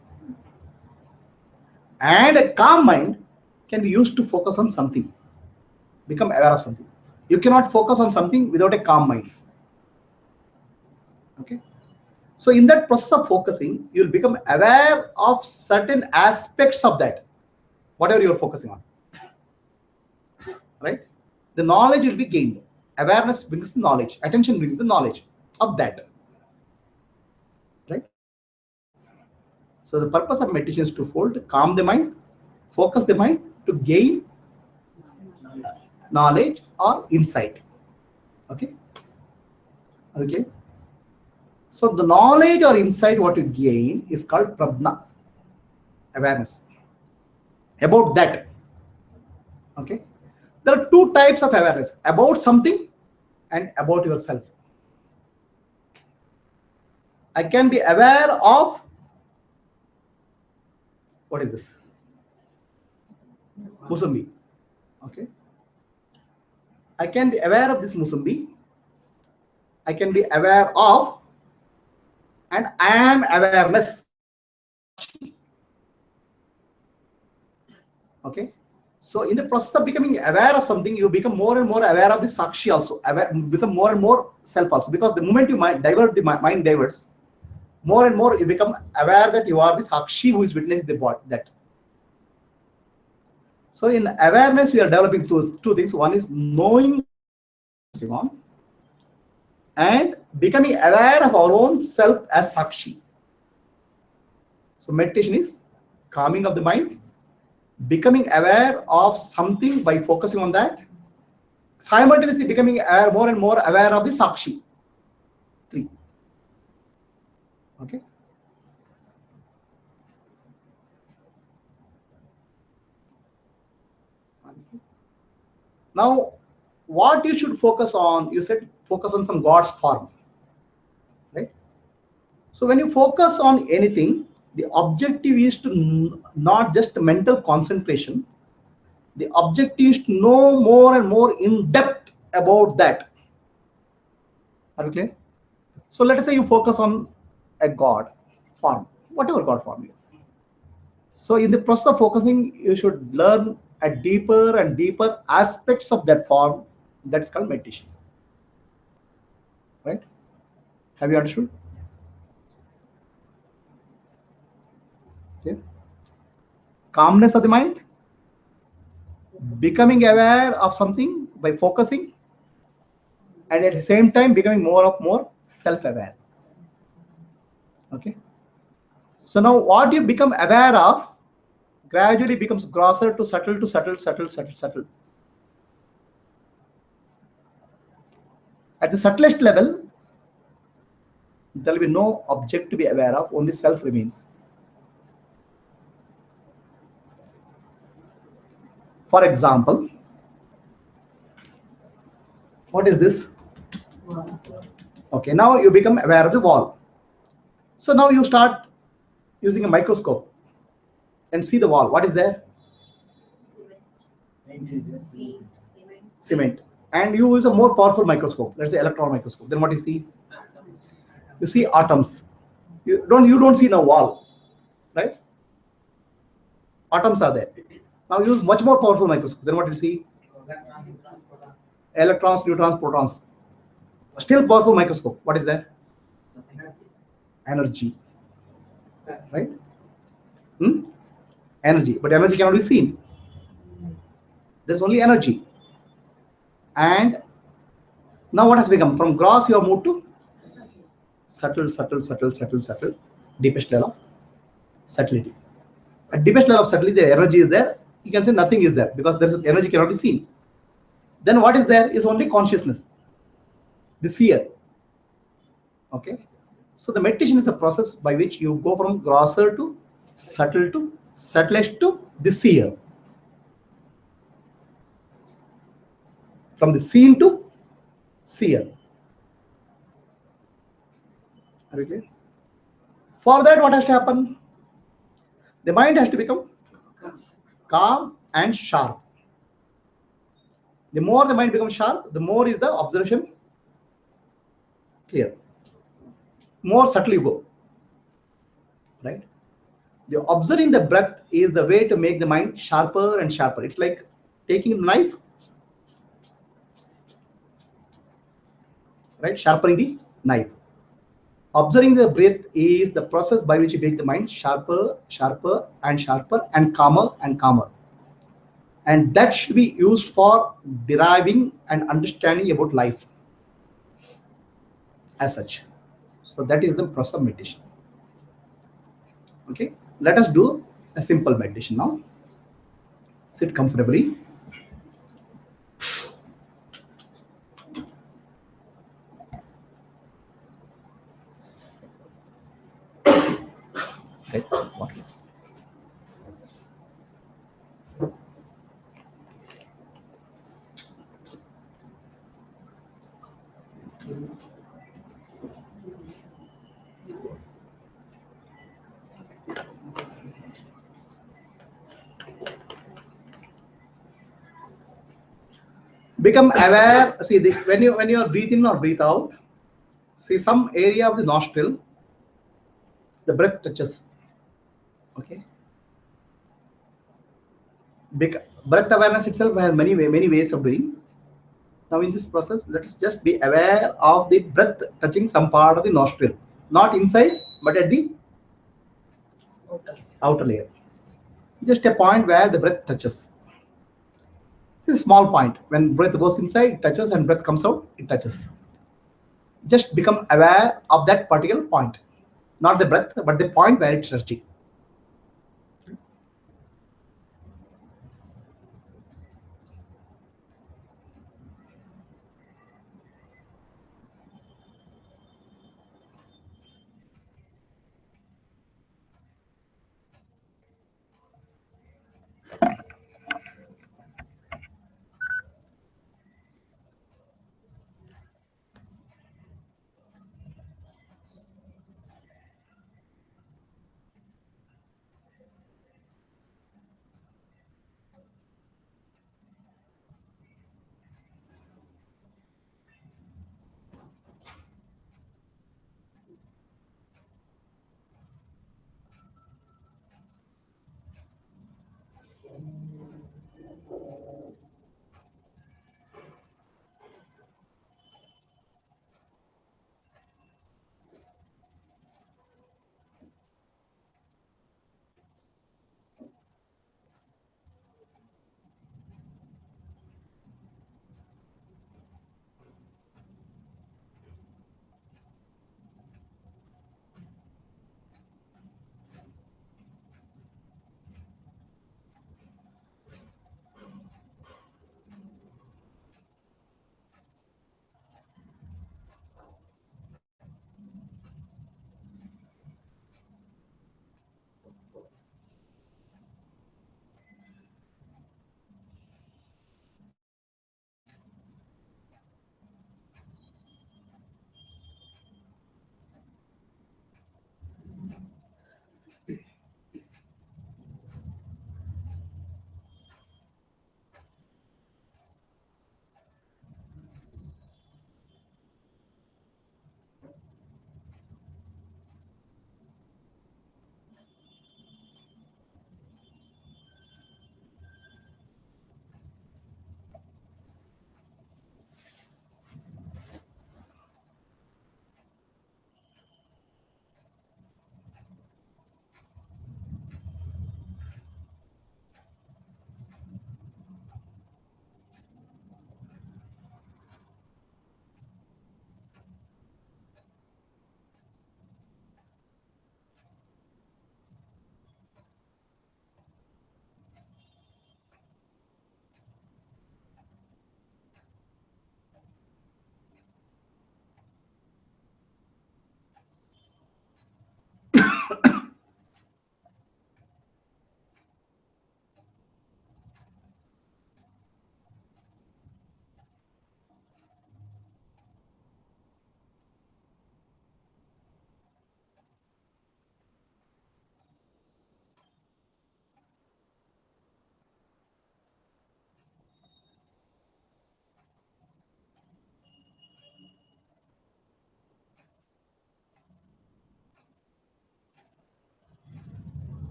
And a calm mind can be used to focus on something, become aware of something. You cannot focus on something without a calm mind. Okay. So in that process of focusing, you will become aware of certain aspects of that, whatever you are focusing on. Right? The knowledge will be gained. Awareness brings the knowledge. Attention brings the knowledge of that. Right? So the purpose of meditation is twofold: to calm the mind, focus the mind, to gain knowledge or insight. Okay. Okay. So the knowledge or insight what you gain is called prajna, awareness about that. Okay. There are two types of awareness: about something and about yourself. I can be aware of, what is this? Musumbi. Okay. I can be aware of this Musumbi. I can be aware of, and I am awareness. Okay. So in the process of becoming aware of something, you become more and more aware of the Sakshi also, become more and more self also, because the moment you mind diverts, more and more you become aware that you are the Sakshi who is witnessing the body, that. So in awareness, we are developing two things. One is knowing on, and becoming aware of our own self as Sakshi. So meditation is calming of the mind, becoming aware of something by focusing on that, simultaneously becoming aware, more and more aware of the Sakshi. 3. Okay. Now, what you should focus on, you said focus on some God's form, right? So when you focus on anything, the objective is to not just mental concentration. The objective is to know more and more in depth about that. Are you clear? So let us say you focus on a God form, whatever God form you. So in the process of focusing, you should learn a deeper and deeper aspects of that form. That's called meditation. Right? Have you understood? Okay. Calmness of the mind, becoming aware of something by focusing, and at the same time becoming more self-aware. Okay. So now what you become aware of gradually becomes grosser to subtle to subtle. At the subtlest level, there will be no object to be aware of, only self remains. For example, what is this? Okay, now you become aware of the wall. So now you start using a microscope and see the wall. What is there? Cement. And you use a more powerful microscope, let's say electron microscope. Then what you see? You see atoms. You don't see no wall, right? Atoms are there. Now use much more powerful microscope. Then what you see? Electrons, neutrons, protons. Still powerful microscope. What is there? Energy. Right? Energy. But energy cannot be seen. There's only energy. And now what has become? From gross you have moved to subtle. Deepest level of subtlety. At deepest level of subtlety, the energy is there. You can say nothing is there because there is energy cannot be seen. Then what is there is only consciousness, the seer. Okay. So the meditation is a process by which you go from grosser to subtlest to the seer. From the seen to seer. Are you clear? For that, what has to happen? The mind has to become calm and sharp. The more the mind becomes sharp, the more is the observation clear. More subtly you go. Right? The observing the breath is the way to make the mind sharper and sharper. It's like taking a knife, right? Sharpening the knife. Observing the breath is the process by which you make the mind sharper and calmer. And that should be used for deriving and understanding about life as such. So that is the process of meditation. Okay, let us do a simple meditation now. Sit comfortably. Okay. Become aware. See, when you are breathe in or breathe out, see some area of the nostril, the breath touches. Okay. Breath awareness itself has many ways of doing. Now in this process, let's just be aware of the breath touching some part of the nostril, not inside, but at the outer layer. Just a point where the breath touches. This is a small point. When breath goes inside, it touches, and breath comes out, it touches. Just become aware of that particular point, not the breath, but the point where it's touching.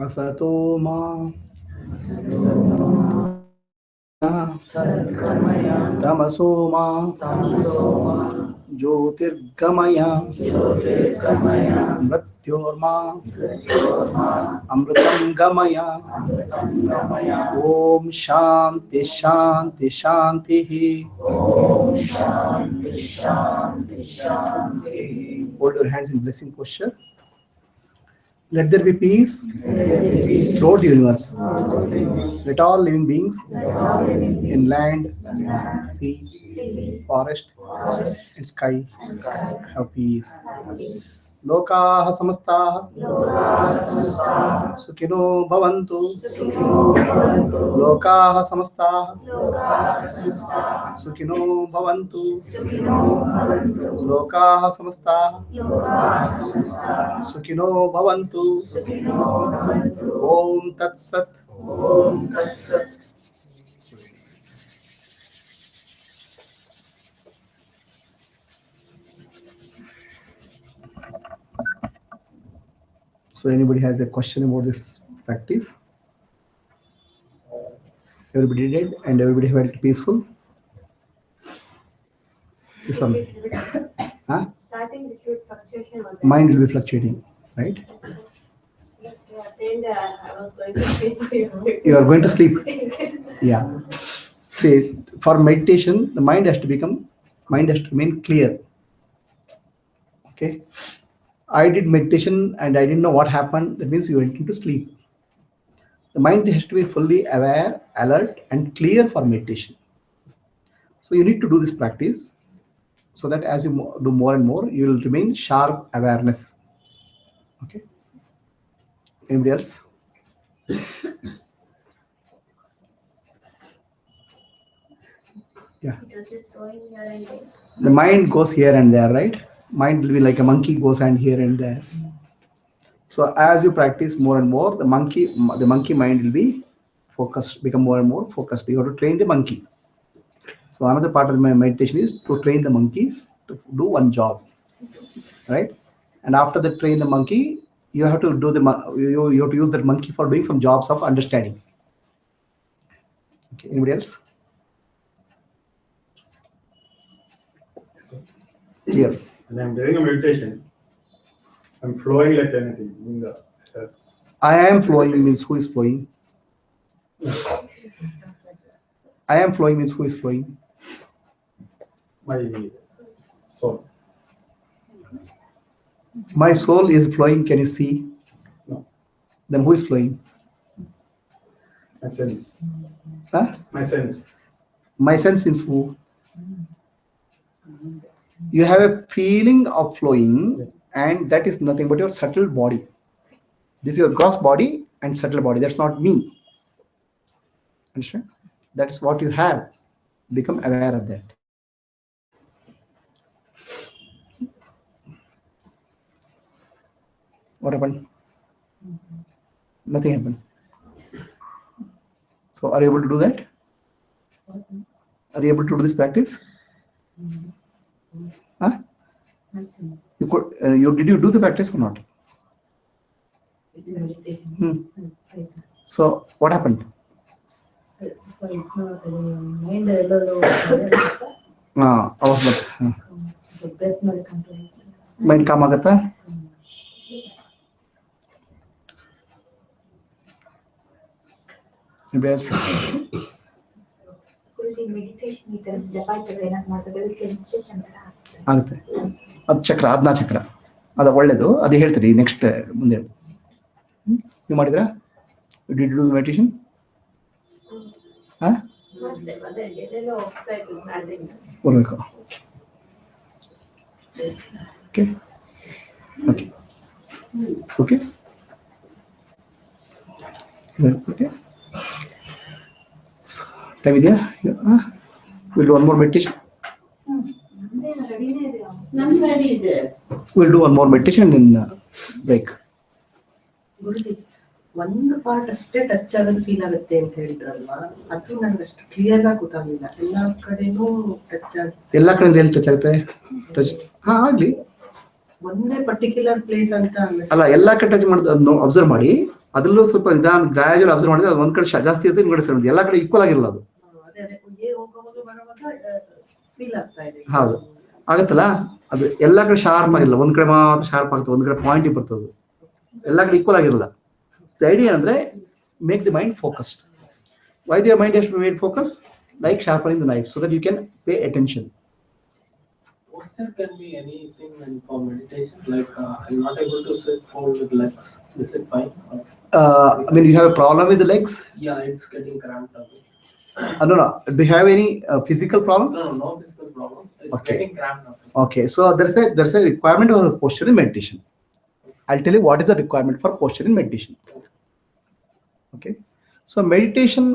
Vasato ma Tamaso ma Jyotirgamaya Mrityorma Amritam Gamaya. Om Shanti Shanti Shanti. Hold your hands in blessing posture. Let there be peace throughout the universe. Let all living beings in land, sea, forest, and sky have peace. Lokaha samastaha Sukhino bhavantu. Lokaha samastaha Sukhino bhavantu. Lokaha samastaha Sukhino bhavantu. Om Tat Sat. So anybody has a question about this practice? Everybody did and everybody felt peaceful? Yes or no? Huh? Starting with your fluctuation was Mind will be fluctuating, right? Then I was going to sleep. You are going to sleep. Yeah. See, for meditation, the mind has to remain clear. Okay. I did meditation and I didn't know what happened. That means you went into sleep. The mind has to be fully aware, alert, and clear for meditation. So you need to do this practice so that as you do more and more, you will remain sharp awareness. Okay. Anybody else? Yeah. The mind goes here and there, right? Mind will be like a monkey, goes and here and there. So as you practice more and more, the monkey mind will be focused, become more and more focused. You have to train the monkey. So another part of my meditation is to train the monkey to do one job, right? And after that, train the monkey, you have to do you have to use that monkey for doing some jobs of understanding. Okay. Anybody else? Here. When I'm doing a meditation, I'm flowing like anything. In the, I am flowing means who is flowing? I am flowing means who is flowing? my soul. My soul is flowing. Can you see? No. Then who is flowing? My sense. Huh? My sense. My sense means who? You have a feeling of flowing, and that is nothing but your subtle body. This is your gross body and subtle body. That's not me. Understand? That's what you have. Become aware of that. What happened? Nothing happened. So are you able to do that? Are you able to do this practice? Huh? You could. Did you do the practice or not? So what happened? Mind calm agata? Anybody else? ಆಗುತ್ತೆ ಅದು ಚಕ್ರ ಆಜ್ಞಾ ಚಕ್ರ ಅದು ಒಳ್ಳೇದು ಅದು ಹೇಳ್ತೀರಿ next ಮುಂದೆ ಹೇಳಿ ನೀವು ಮಾಡಿದ್ರಾ ಡಿಡ್ ಯು ಡು ಮೆಡಿಟೇಷನ್ ಬರ್ಬೇಕು okay okay okay okay time ಇದೆಯಾ will do one more meditation we'll do one more meditation and then break. Guruji ಒಂದು ಪಾರ್ಟ್ ಅಷ್ಟೇ ಟಚ್ ಆಗೋದು ಫೀಲ್ ಆಗುತ್ತೆ ಅಂತ ಹೇಳಿದ್ರಲ್ವಾ, ಅದು ನಂಗೆ ಅಷ್ಟು ಕ್ಲಿಯರ್ ಆಗಿ ಗೊತ್ತಾಗಲಿಲ್ಲ. ಎಲ್ಲಾ ಕಡೆನೂ ಟಚ್ ಆಗುತ್ತೆ. ಎಲ್ಲಾ ಕಡೆ ಎಲ್ಲಿ ಟಚ್ ಆಗುತ್ತೆ? ಟಚ್ ಆಗ್ಲಿ, ಒಂದೇ ಪರ್ಟಿಕ್ಯುಲರ್ ಪ್ಲೇಸ್ ಅಂತ ಅಲ್ಲ, ಎಲ್ಲಾ ಕಡೆ ಟಚ್ ಮಾಡೋದು ಅಬ್ಸರ್ವ್ ಮಾಡಿ. ಅದರಲ್ಲೂ ಸ್ವಲ್ಪ ನಿಧಾನ ಗ್ರಾಜುವಲ್ ಅಬ್ಸರ್ವ್ ಮಾಡಿದ್ರೆ ಅದು ಒಂದ್ ಕಡೆ ಜಾಸ್ತಿ ಇರುತ್ತೆ, ಇನ್ನೊಂದು ಕಡೆ ಸರಿ ಎಲ್ಲ ಕಡೆ ಈಕ್ವಲ್ ಆಗಿರಲ್ಲ ಅದು. ಅದೇ ಹೋಗುವಾಗ ಬರುವಾಗ ಫೀಲ್ ಆಗ್ತಾ ಇದೆ. ಹೌದು ಆಗತ್ತಲ್ಲ, ಅದು ಎಲ್ಲ ಕಡೆ ಶಾರ್ಪ್ ಆಗಿಲ್ಲ, ಒಂದ್ ಕಡೆ ಮಾತ್ರ ಶಾರ್ಪ್ ಆಗ್ತದೆ, ಒಂದ್ ಕಡೆ ಪಾಯಿಂಟ್ ಬರ್ತದೆ, ಎಲ್ಲ ಕಡೆ ಈಕ್ವಲ್ ಆಗಿರಲ್ಲ. ದ ಐಡಿಯಾ ಅಂದ್ರೆ make the mind focused. Why the mind has to be made focused? Like sharpening the knife, so that you can pay attention. Posture can be anything and for meditation, like I'm not able to sit folded legs. Is it fine? I mean, you have a problem with the legs? Yeah, it's getting cramped away. No. Do you have any physical problem? No physical problem. It's Okay. getting cramped now. Okay, so there's a requirement of posture in meditation. I'll tell you what is the requirement for posture in meditation. Okay, so meditation,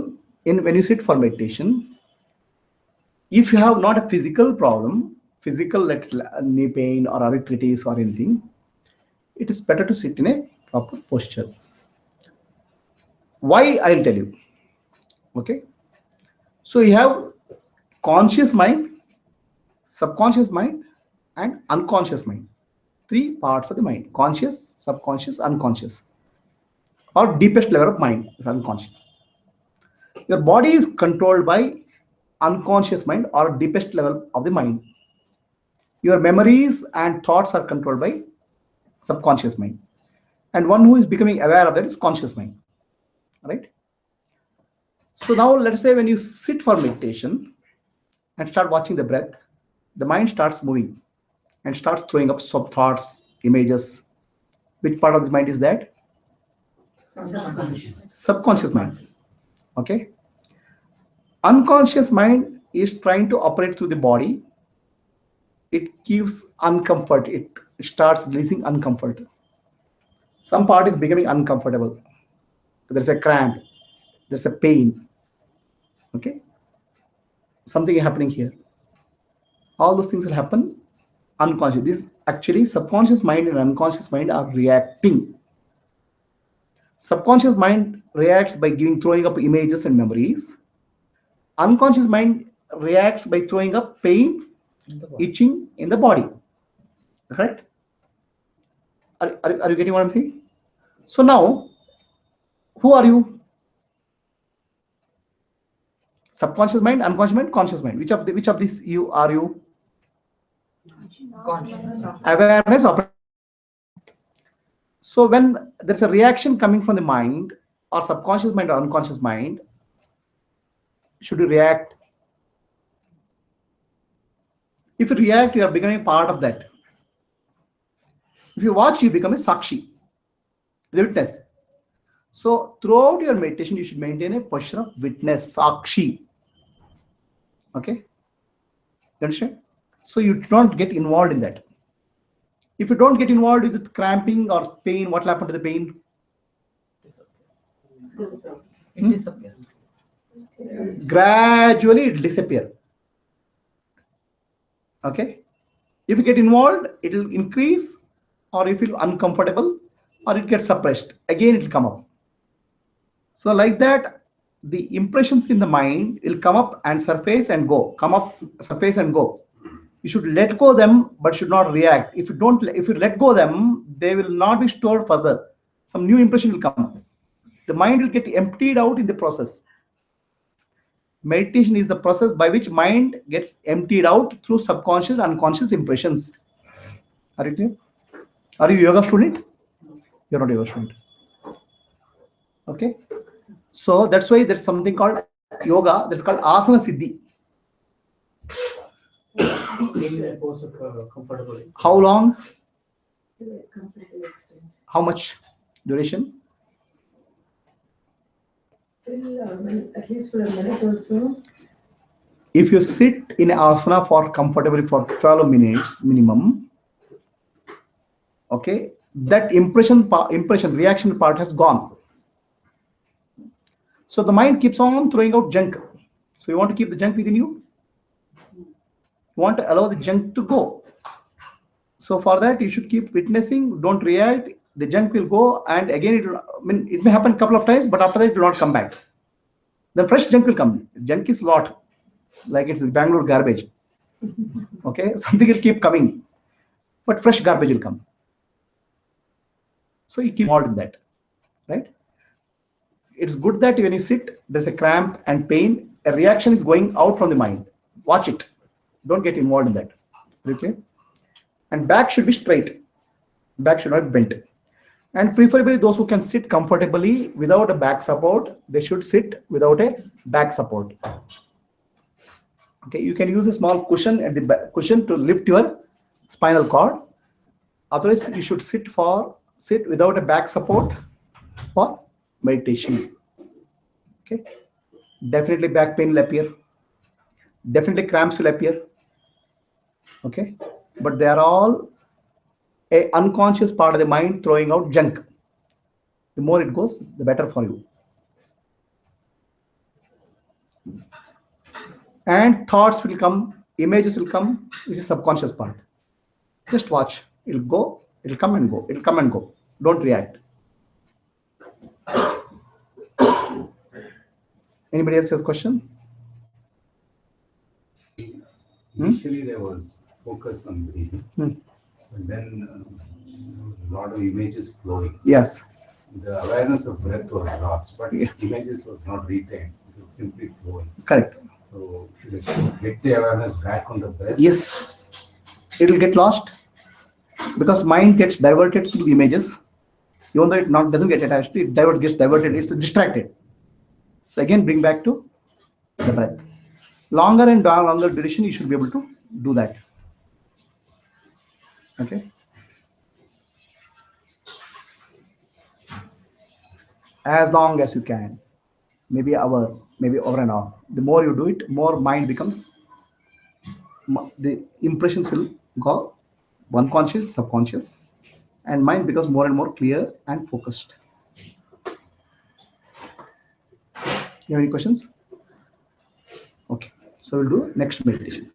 when you sit for meditation, if you have not a physical problem, physical let's knee pain or arthritis or anything, it is better to sit in a proper posture. Why? I'll tell you. Okay, so you have conscious mind, subconscious mind, and unconscious mind. Three parts of the mind: conscious, subconscious, unconscious, or deepest level of mind is unconscious. Your body is controlled by unconscious mind or deepest level of the mind. Your memories and thoughts are controlled by subconscious mind, and one who is becoming aware of that is conscious mind, right? So now let's say when you sit for meditation and start watching the breath, the mind starts moving and starts throwing up sub thoughts, images. Which part of the mind is that? Subconscious mind. Okay, unconscious mind is trying to operate through the body. It gives uncomfort, it starts releasing uncomfort. Some part is becoming uncomfortable, there's a cramp, there's a pain. Okay, something is happening here. All those things will happen unconscious. This actually subconscious mind and unconscious mind are reacting. Subconscious mind reacts by throwing up images and memories. Unconscious mind reacts by throwing up pain, itching in the body. Correct? Are you getting what I'm saying? So now, who are you? Subconscious mind, unconscious mind, conscious mind. Which of these you are you? Awareness of. So when there's a reaction coming from the mind or subconscious mind or unconscious mind, should you react? If you react, you are becoming part of that. If you watch, you become a sakshi, the witness. So throughout your meditation, you should maintain a posture of witness, sakshi. Okay, you understand? So you don't get involved in that. If you don't get involved with cramping or pain, what will happen to the pain? It disappears. Gradually it will disappear. Okay, if you get involved, it will increase, or you feel uncomfortable, or it gets suppressed, again it will come up. So like that, the impressions in the mind will come up and surface and go, come up, surface and go. You should let go them, but should not react. If you let go them, they will not be stored further. Some new impression will come. The mind will get emptied out in the process. Meditation is the process by which mind gets emptied out through subconscious and unconscious impressions. Are you clear? Are you a yoga student? You're not a yoga student. Okay, so that's why there's something called yoga, that's called asana siddhi. Comfortably. How long? How much duration? At least for a minute or so. If you sit in asana for comfortably for 12 minutes minimum, okay, that impression reaction part has gone. So the mind keeps on throwing out junk. So you want to keep the junk within you. You want to allow the junk to go. So for that, you should keep witnessing. Don't react. The junk will go, and again it may happen a couple of times, but after that it will not come back. Then fresh junk will come. Junk is lot, like it's Bangalore garbage. Okay, something will keep coming, but fresh garbage will come. So you keep involved in that, right? it's good that when you sit, there's a cramp and pain, a reaction is going out from the mind. Watch it. Don't get involved in that. Okay. And back should be straight. Back should not bend. And preferably those who can sit comfortably without a back support, they should sit without a back support. Okay, you can use a small cushion at the back, cushion to lift your spinal cord. Otherwise, you should sit without a back support for meditation. Okay, definitely back pain will appear. Definitely cramps will appear. Okay, but they are all a unconscious part of the mind throwing out junk. The more it goes, the better for you. And thoughts will come, images will come, which is subconscious part. Just watch. It'll go, it'll come and go, it'll come and go. Don't react. Anybody else has a question? Initially, there was focus on breathing, but then a lot of images flowing. Yes. The awareness of breath was lost, but images was not retained. It was simply flowing. Correct. So should it get the awareness back on the breath? Yes. It will get lost because mind gets diverted to the images. Even though it doesn't get attached to it, gets diverted. It's distracted. So again, bring back to the breath. Longer and longer duration, you should be able to do that. Okay. As long as you can, maybe an hour, maybe over and off. The more you do it, more mind becomes, the impressions will go unconscious, subconscious, and mind becomes more and more clear and focused. You have any questions? Okay, so we'll do next meditation.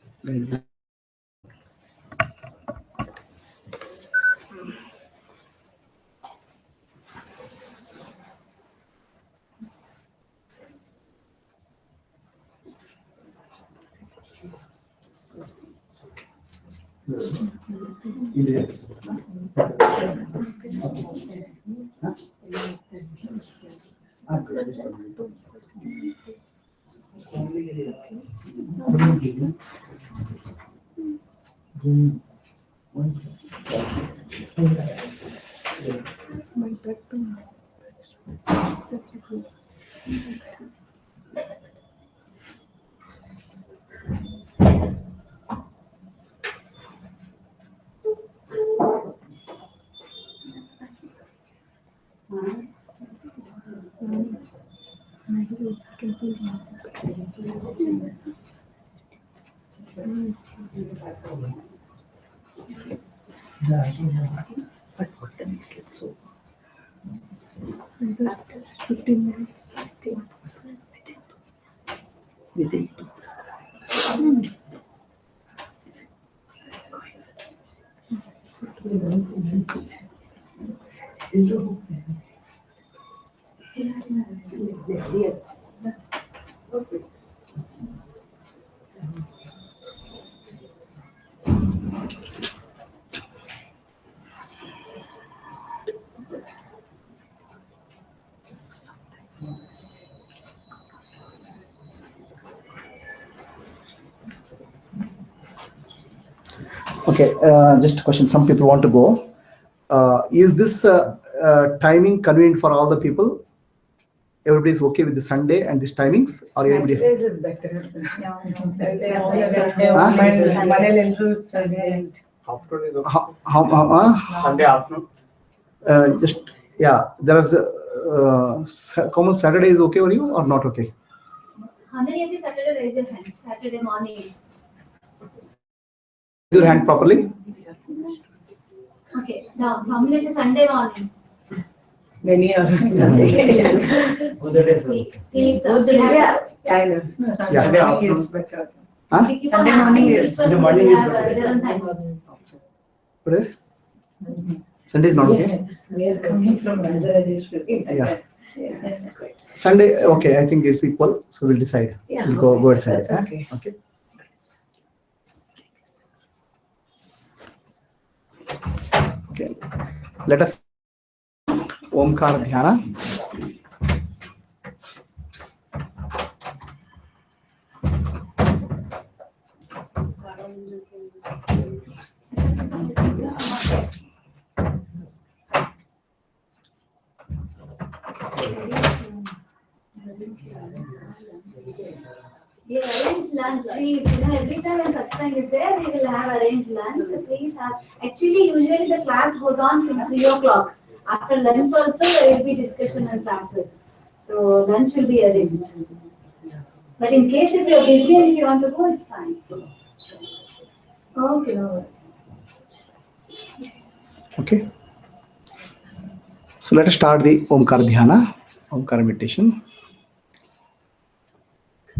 But what the make it so? 15 minutes. Within 2. Okay, just a question. Some people want to go. Is this timing convenient for all the people? Everybody is okay with the Sunday and these timings, or everybody Saturdays is better. Sunday Afternoon is Sunday afternoon. Just there is common Saturday is okay for you or not okay? How many of you Saturday raise your hands? Saturday morning. Raise your hand properly. Okay. Now, how many of you Sunday morning? Many are Sunday. Other days are okay. See, I know. Sunday morning is better. Sunday morning is Sunday morning is better. What is it? Sunday is not okay. We are coming from Yeah. Sunday, okay, I think it's equal, so we'll decide. We'll go outside. Okay. Okay. Okay. Let us Omkara Dhyana. Yeah, arrange lunch, please. You know, every time when satsang is there, we will have arranged lunch. So please have. Actually, usually the class goes on till 3 o'clock. After lunch also there will be discussion and classes. So lunch will be arranged. But in case if you are busy and if you want to go, it's fine. Okay, no worries. Okay. So let us start the Omkar Dhyana, Omkar meditation.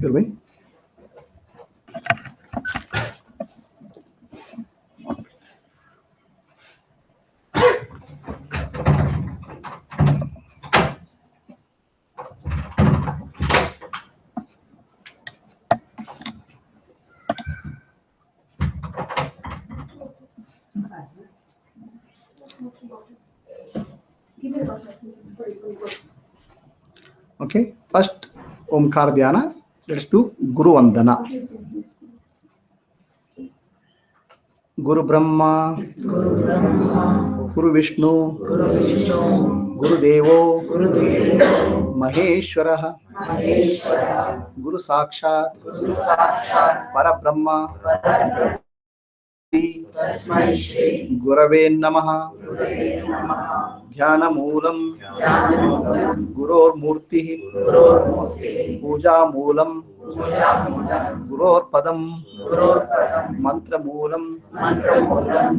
Your way. Okay, first Omkar Dhyana. Let's do Guru Vandana. Guru Brahma, Guru Vishnu, Guru Devo, Maheshwara, Guru Sakshat, Parabrahma, Gurave Namaha, Dhyana Moolam, Guror Murti, Puja Moolam, Guror Padam, Mantra Moolam,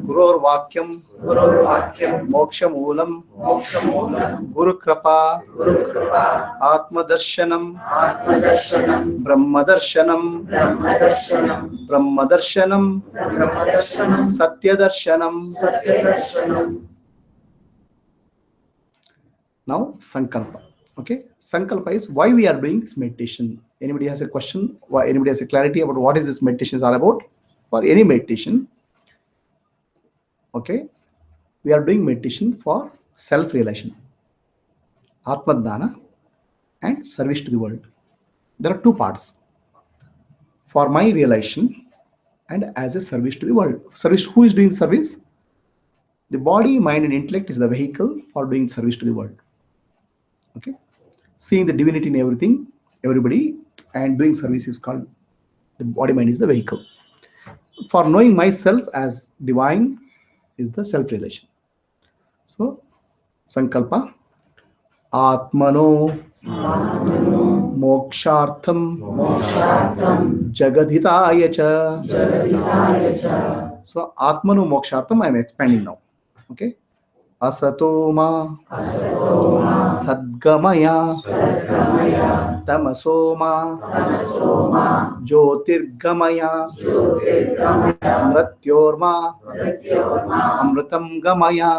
Guror Vakyam, Moksha Moolam, Guru Krapa, Atma Darshanam, Brahma Darshanam, Brahma Darshanam, Satya Darshanam. Now Sankalpa. Okay, Sankalpa is why we are doing this meditation. Anybody has a question? Why anybody has a clarity about what is this meditation is all about? For any meditation, okay, we are doing meditation for self-realization, Atmadana, and service to the world. There are two parts. For my realization and as a service to the world. Service, who is doing the service? The body, mind, and intellect is the vehicle for doing service to the world. Okay, seeing the divinity in everything, everybody, and doing service is called the body, mind is the vehicle. For knowing myself as divine is the self-relation. So, Sankalpa, Atmano, Mokshartham, Jagadhitaya cha. So, Atmano Mokshartham, I am expanding now. Okay. Asatoma, Sadgamaya, Tamasoma, Jyotirgamaya, Mratyorma, Amritam Gamaya.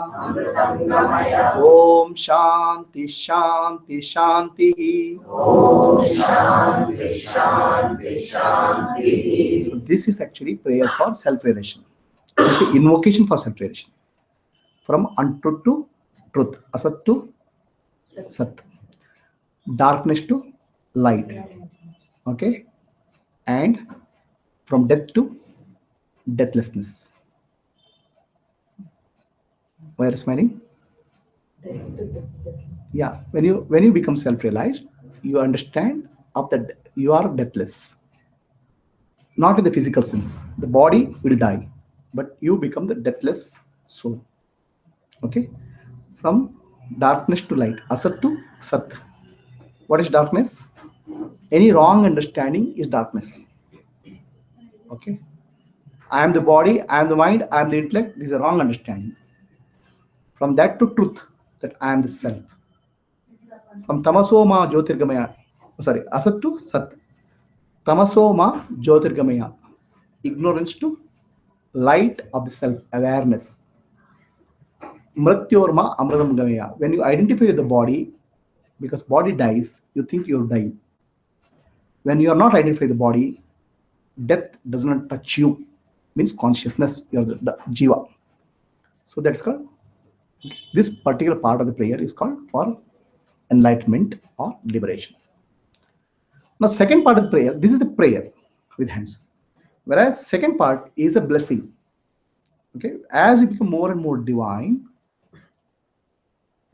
Om Shanti Shanti Shanti. So this is actually prayer for self-realization. This is invocation for self-realization. From untruth to truth, asat to sat, darkness to light, okay, and from death to deathlessness. Why are you smiling? Yeah, when you become self-realized, you understand of that you are deathless. Not in the physical sense. The body will die, but you become the deathless soul. Okay, from darkness to light, asat to sat. What is darkness? Any wrong understanding is darkness. Okay, I am the body, I am the mind, I am the intellect. This is a wrong understanding. From that to truth, that I am the self. From tamasoma jyotirgamaya, sorry, asat to sat. Tamasoma jyotirgamaya, ignorance to light of the self, awareness. Mrityorma amritam gamaya. When you identify with the body, because body dies, you think you're dying. When you are not identified with the body, death does not touch you. Means consciousness, you're the jiva. So that's called, this particular part of the prayer is called for enlightenment or liberation. Now second part of the prayer, this is a prayer with hands, whereas second part is a blessing. Okay, as you become more and more divine,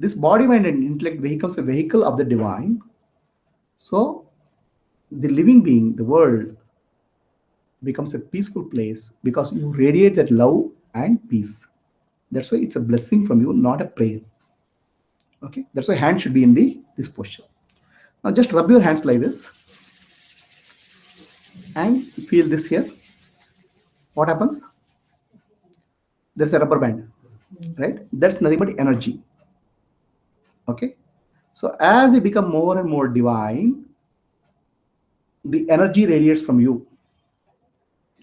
this body, mind, and intellect becomes a vehicle of the divine, So the living being, the world, becomes a peaceful place because you radiate that love and peace. That's why it's a blessing from you, not a prayer. Okay, that's why hand should be in this posture. Now just rub your hands like this and feel this here. What happens? There's a rubber band, right? That's nothing but energy. Okay, so as you become more and more divine, the energy radiates from you.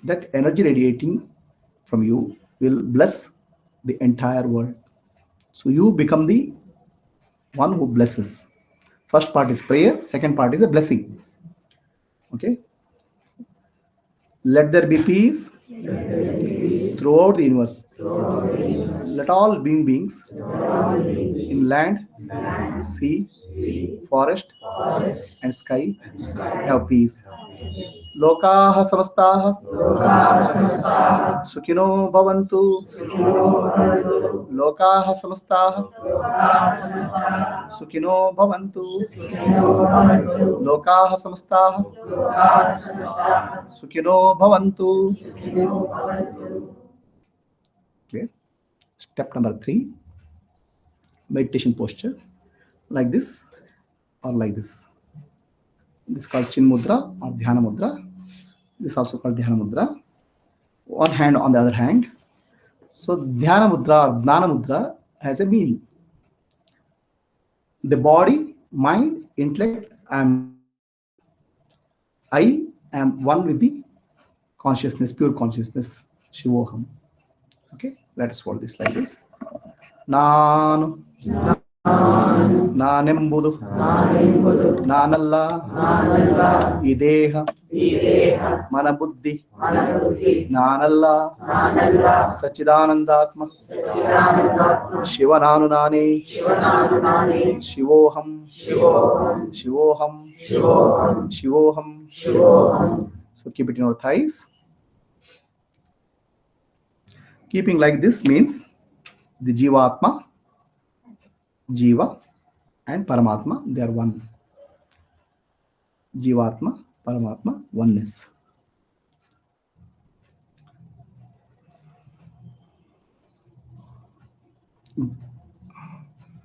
That energy radiating from you will bless the entire world. So you become the one who blesses. First part is prayer, second part is a blessing. Okay, let there be peace throughout the universe. Let all living beings in land, sea, forest, and sky have peace. Lokaha samastaha sukino bhavantu. Lokaha samastaha sukino bhavantu. Lokaha samastaha sukino bhavantu. Okay. Step number 3, meditation posture, like this or like this. This is called Chin Mudra or Dhyana Mudra. This is also called Dhyana Mudra. One hand on the other hand. So Dhyana Mudra or Gnana Mudra has a meaning. The body, mind, intellect, I am one with the consciousness, pure consciousness, Shivoham. Okay, let us hold this like this. Nanu ನಾನೆಂಬುದು ನಾನಲ್ಲ ಈ ದೇಹ ಮನಬುದ್ಧಿ ನಾನಲ್ಲ ಸಚ್ಚಿದಾನಂದಾತ್ಮ ಶಿವ ನಾನು ನಾನೇ ಶಿವೋಹಂ ಶಿವೋಹಂ ಶಿವೋಹಂ. So keep it in your thighs. Keeping like this means the Jivatma, Jiva and Paramatma, they are one. Jivatma, Paramatma, oneness.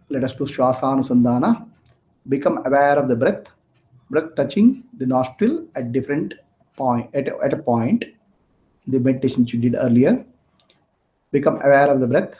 Let us do Shwasanusandhana. Become aware of the breath. Breath touching the nostril at different point, at a point. The meditation you did earlier. Become aware of the breath.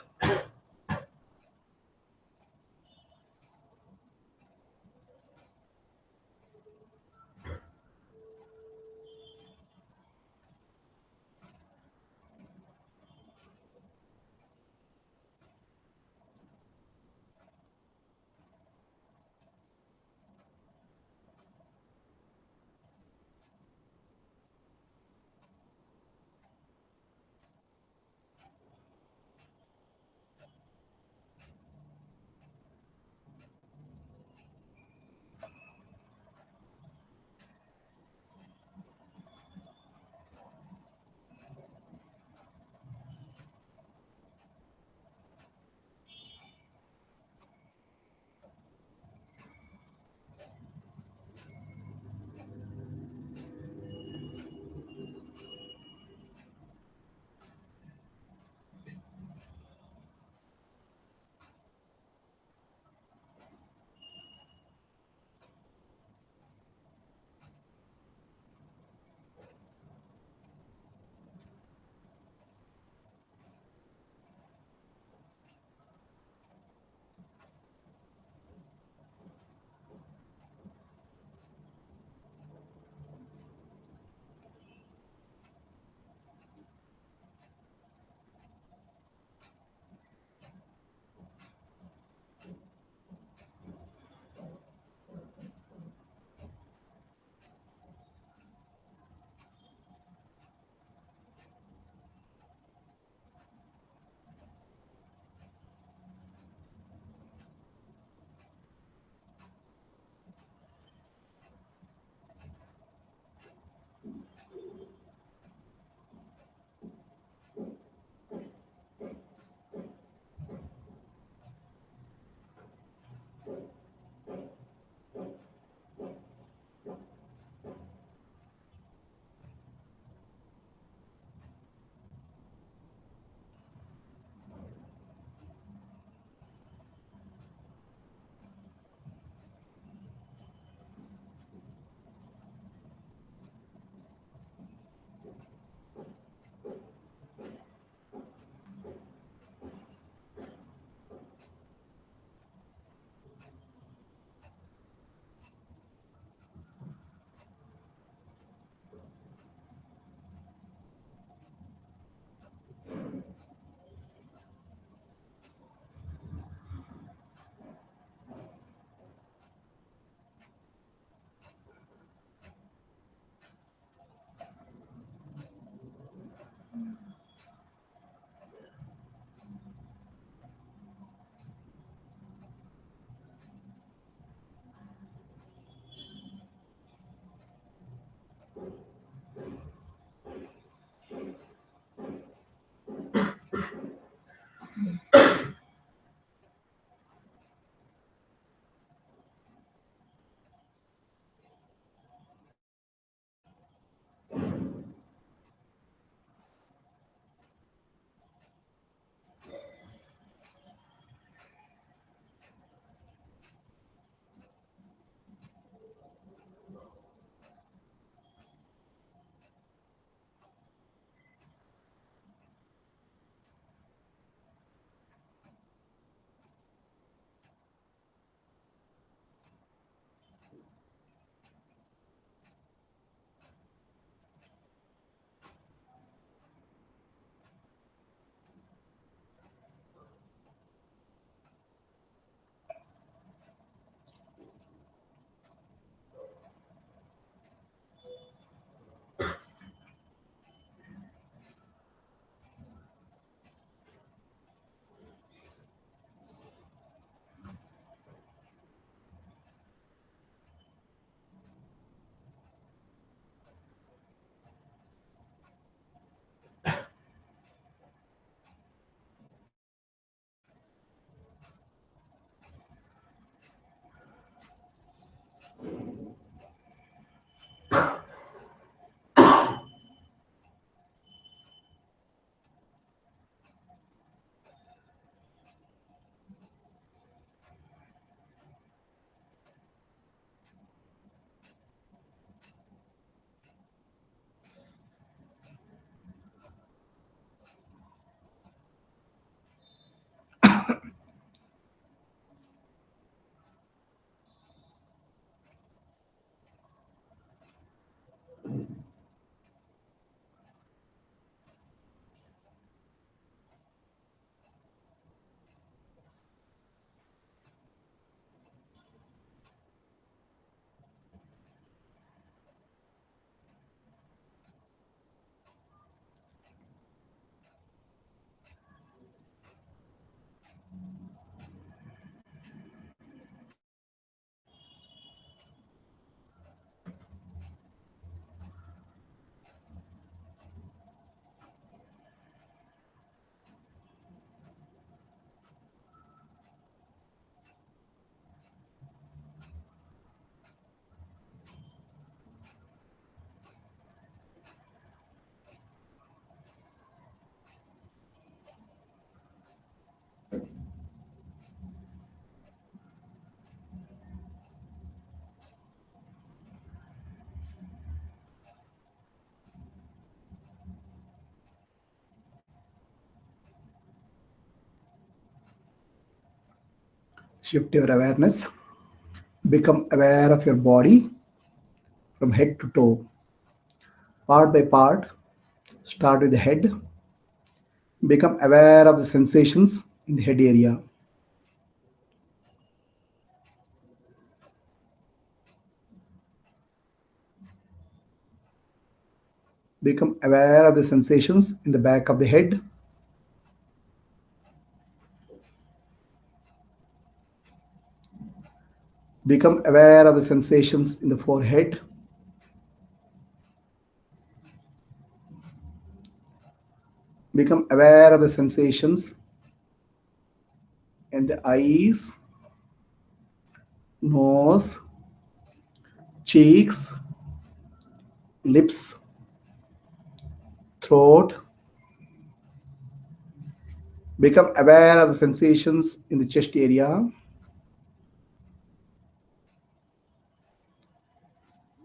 Shift your awareness. Become aware of your body from head to toe. Part by part, start with the head. Become aware of the sensations in the head area. Become aware of the sensations in the back of the head. Become aware of the sensations in the forehead. Become aware of the sensations in the eyes, nose, cheeks, lips, throat. Become aware of the sensations in the chest area.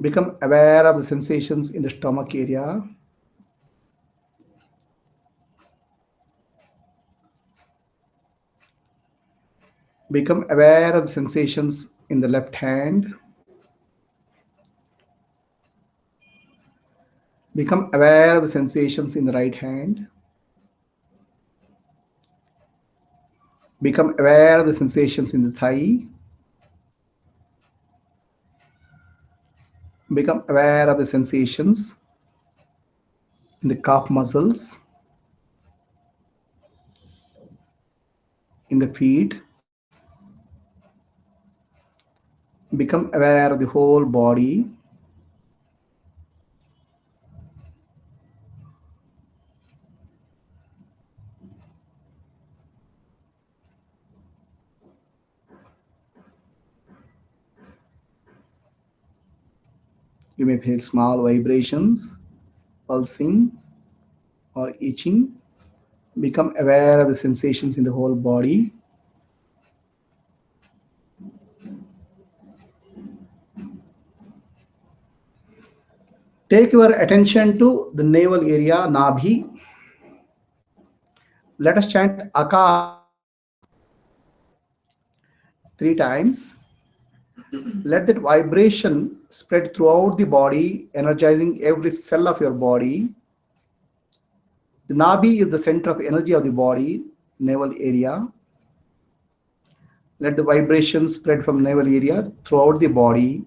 Become aware of the sensations in the stomach area. Become aware of the sensations in the left hand. Become aware of the sensations in the right hand. Become aware of the sensations in the thigh. Become aware of the sensations in the calf muscles, in the feet. Become aware of the whole body. You may feel small vibrations, pulsing, or itching. Become aware of the sensations in the whole body. Take your attention to the navel area, Nabhi. Let us chant Akara 3 times. Let that vibration spread throughout the body, energizing every cell of your body. The Nabi is the center of energy of the body, navel area. Let the vibration spread from navel area throughout the body.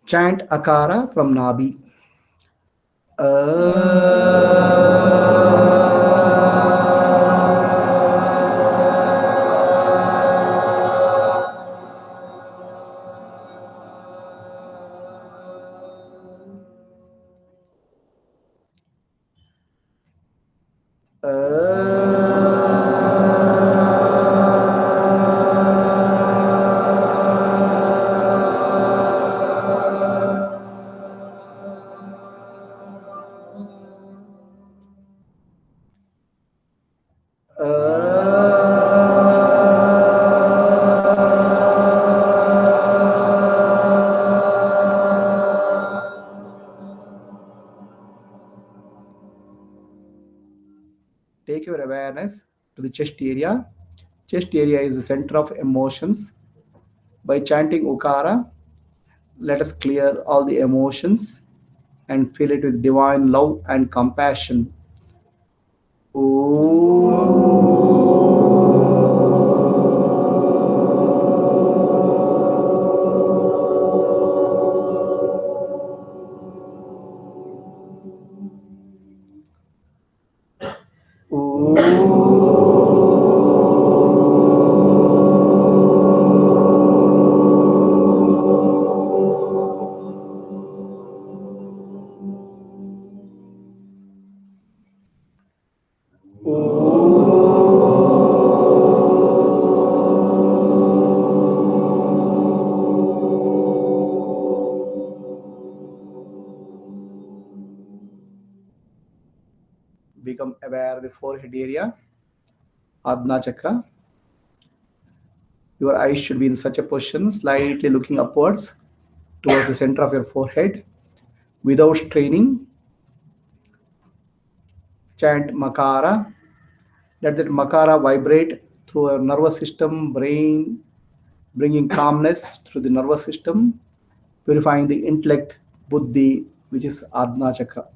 Chant Akara from Nabi. Take your awareness to the chest area. Chest area is the center of emotions. By chanting Ukara, let us clear all the emotions and fill it with divine love and compassion. Become aware of the forehead area, Adna Chakra. Your eyes should be in such a position, slightly looking upwards towards the center of your forehead without straining. Chant Makara. Let that Makara vibrate through our nervous system, brain, bringing calmness through the nervous system, purifying the intellect, buddhi, which is Adna Chakra.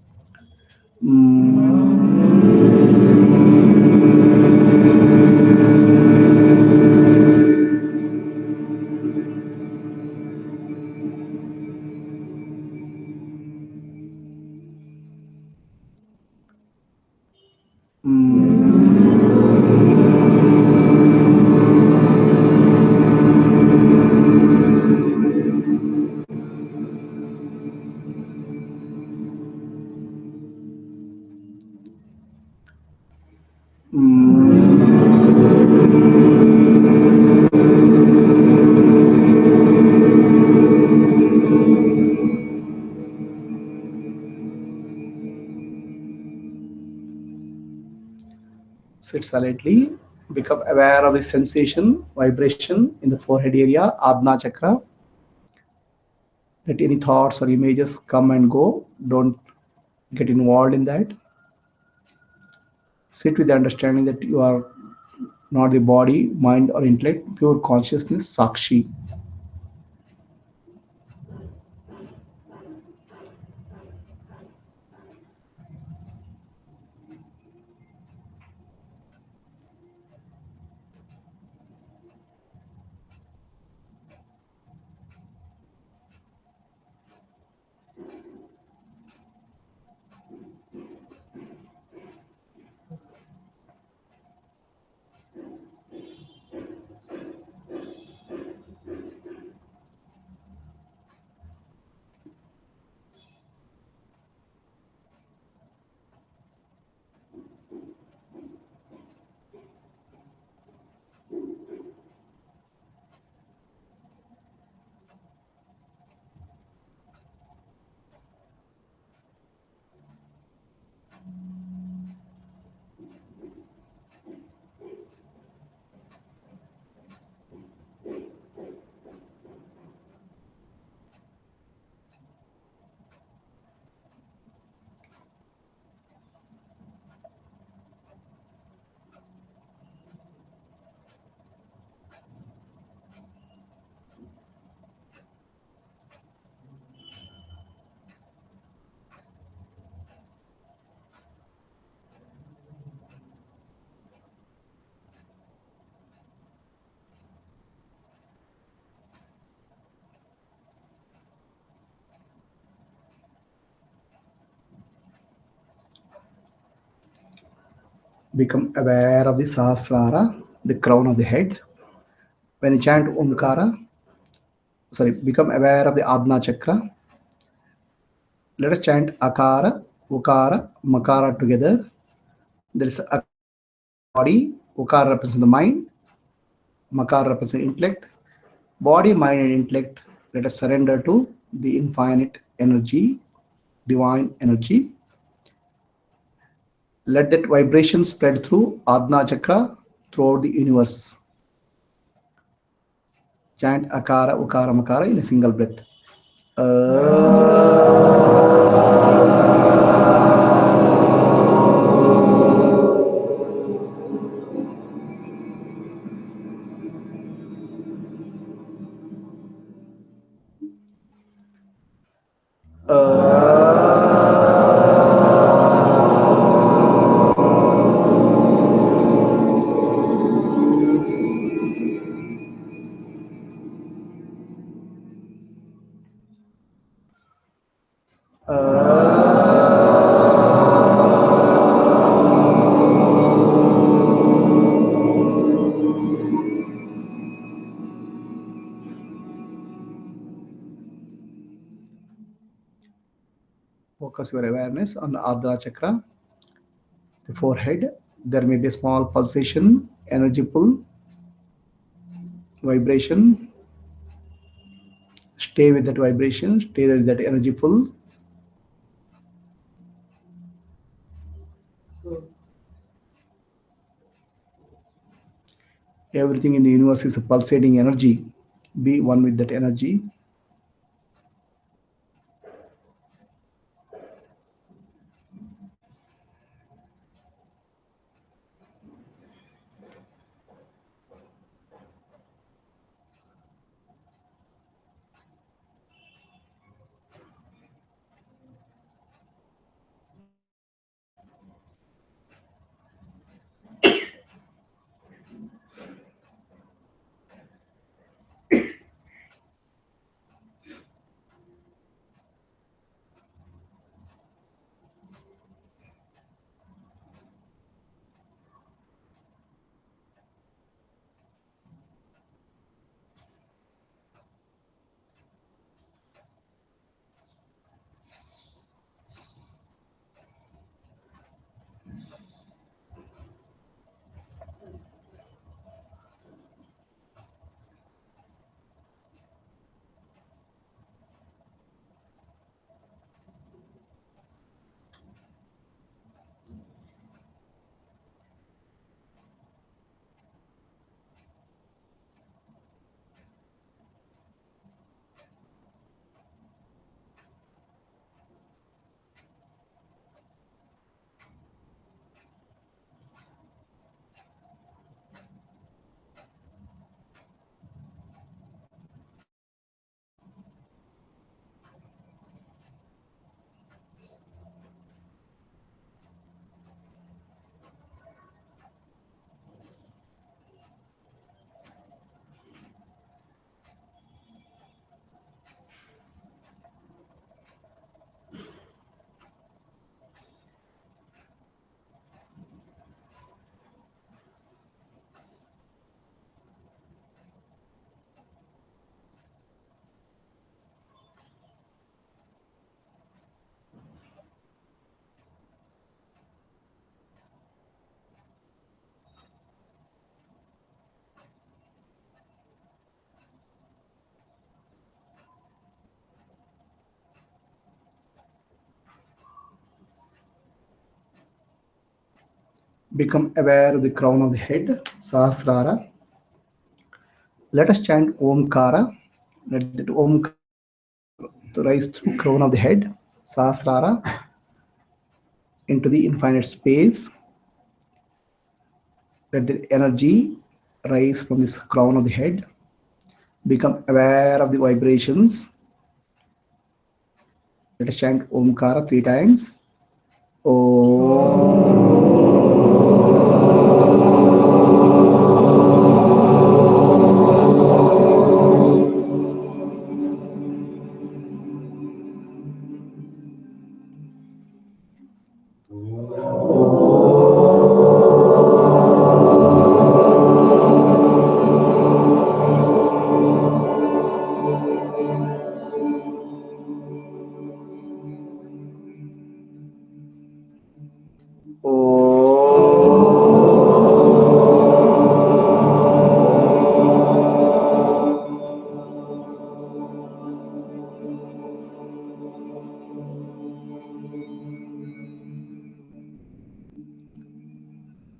Sit silently, become aware of the sensation, vibration in the forehead area, Adna Chakra. Let any thoughts or images come and go. Don't get involved in that. Sit with the understanding that you are not the body, mind, or intellect, pure consciousness, Sakshi. Become aware of the Sahasrara, the crown of the head. When you chant Omkara, become aware of the Adna Chakra. Let us chant Akara, Ukara, Makara together. There is a body, Ukara represents the mind, Makara represents intellect. Body, mind, and intellect, let us surrender to the infinite energy, divine energy. Let that vibration spread through Adna Chakra throughout the universe. Chant Akara, Ukara, Makara in a single breath. Focus your awareness on the Adna Chakra, the forehead. There may be a small pulsation, energy pull, vibration. Stay with that vibration, stay with that energy pull. Everything in the universe is a pulsating energy. Be one with that energy. become aware of the crown of the head, Sahasrara. Let us chant Omkara. Let the Omkara to rise through crown of the head, Sahasrara, into the infinite space. Let the energy rise from this crown of the head. Become aware of the vibrations. Let us chant Omkara 3 times.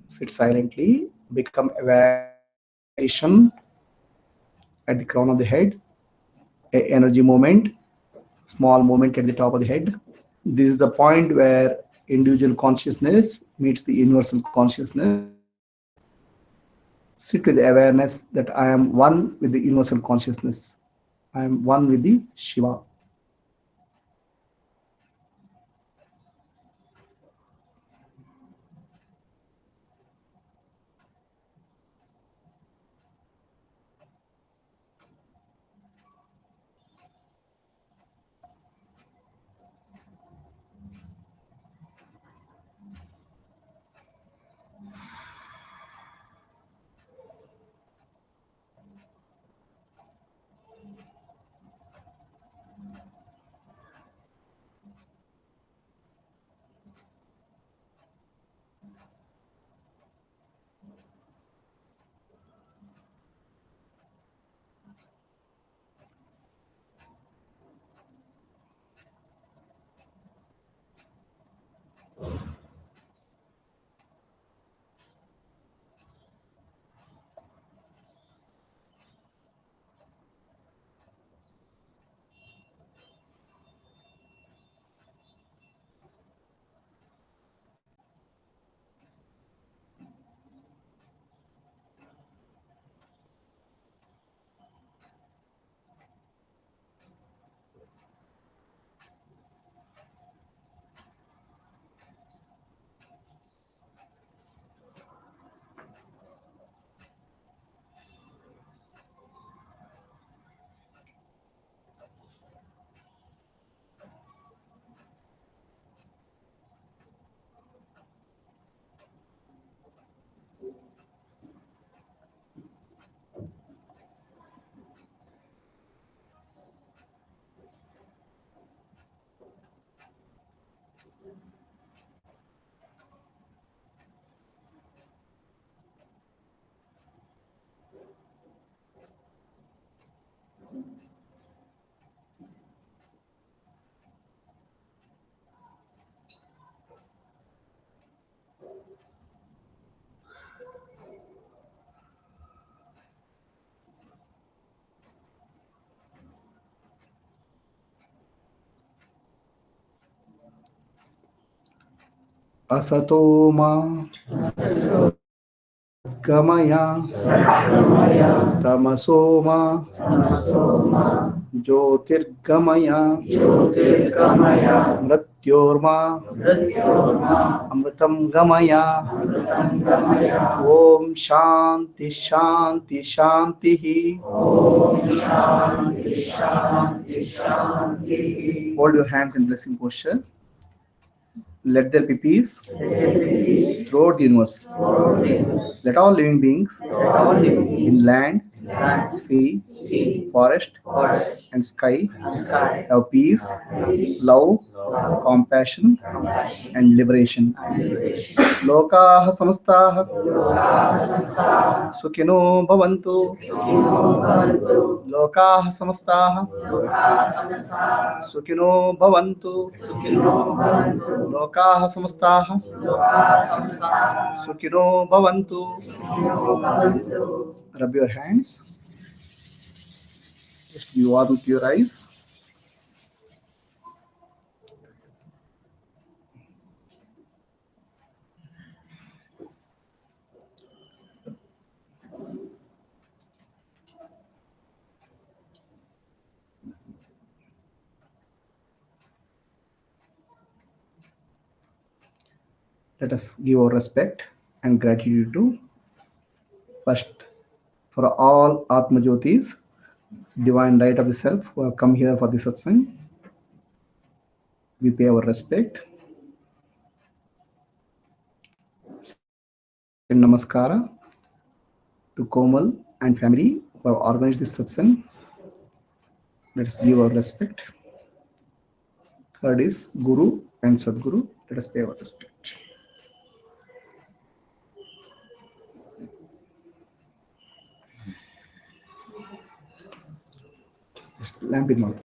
Sit silently, become aware of the sensation at the crown of the head, a energy moment, small moment at the top of the head. This is the point where individual consciousness meets the universal consciousness. Sit with the awareness that I am one with the universal consciousness. I am one with the Shiva. Asatoma Gamaya Tamasoma Jyotirgamaya Mrityorma Amritam Gamaya. Om Shanti Shanti Shanti. Hold your hands in blessing posture. Let there be peace throughout the universe. Let all living beings in land, sea, forest, and sky have peace, love, compassion, and liberation. Lokaha samastaha sukhino bhavantu. Lokaha samastaha sukhino bhavantu. Lokaha samastaha sukhino bhavantu. Rub your hands. Just be warm with your eyes. Let us give our respect and gratitude to first for all Atma Jyotis, divine light of the self who have come here for the satsang. We pay our respect. Second namaskara to Komal and family who have organized this satsang. Let us give our respect. Third is Guru and Sadguru. Let us pay our respect. Just lamp in mouth.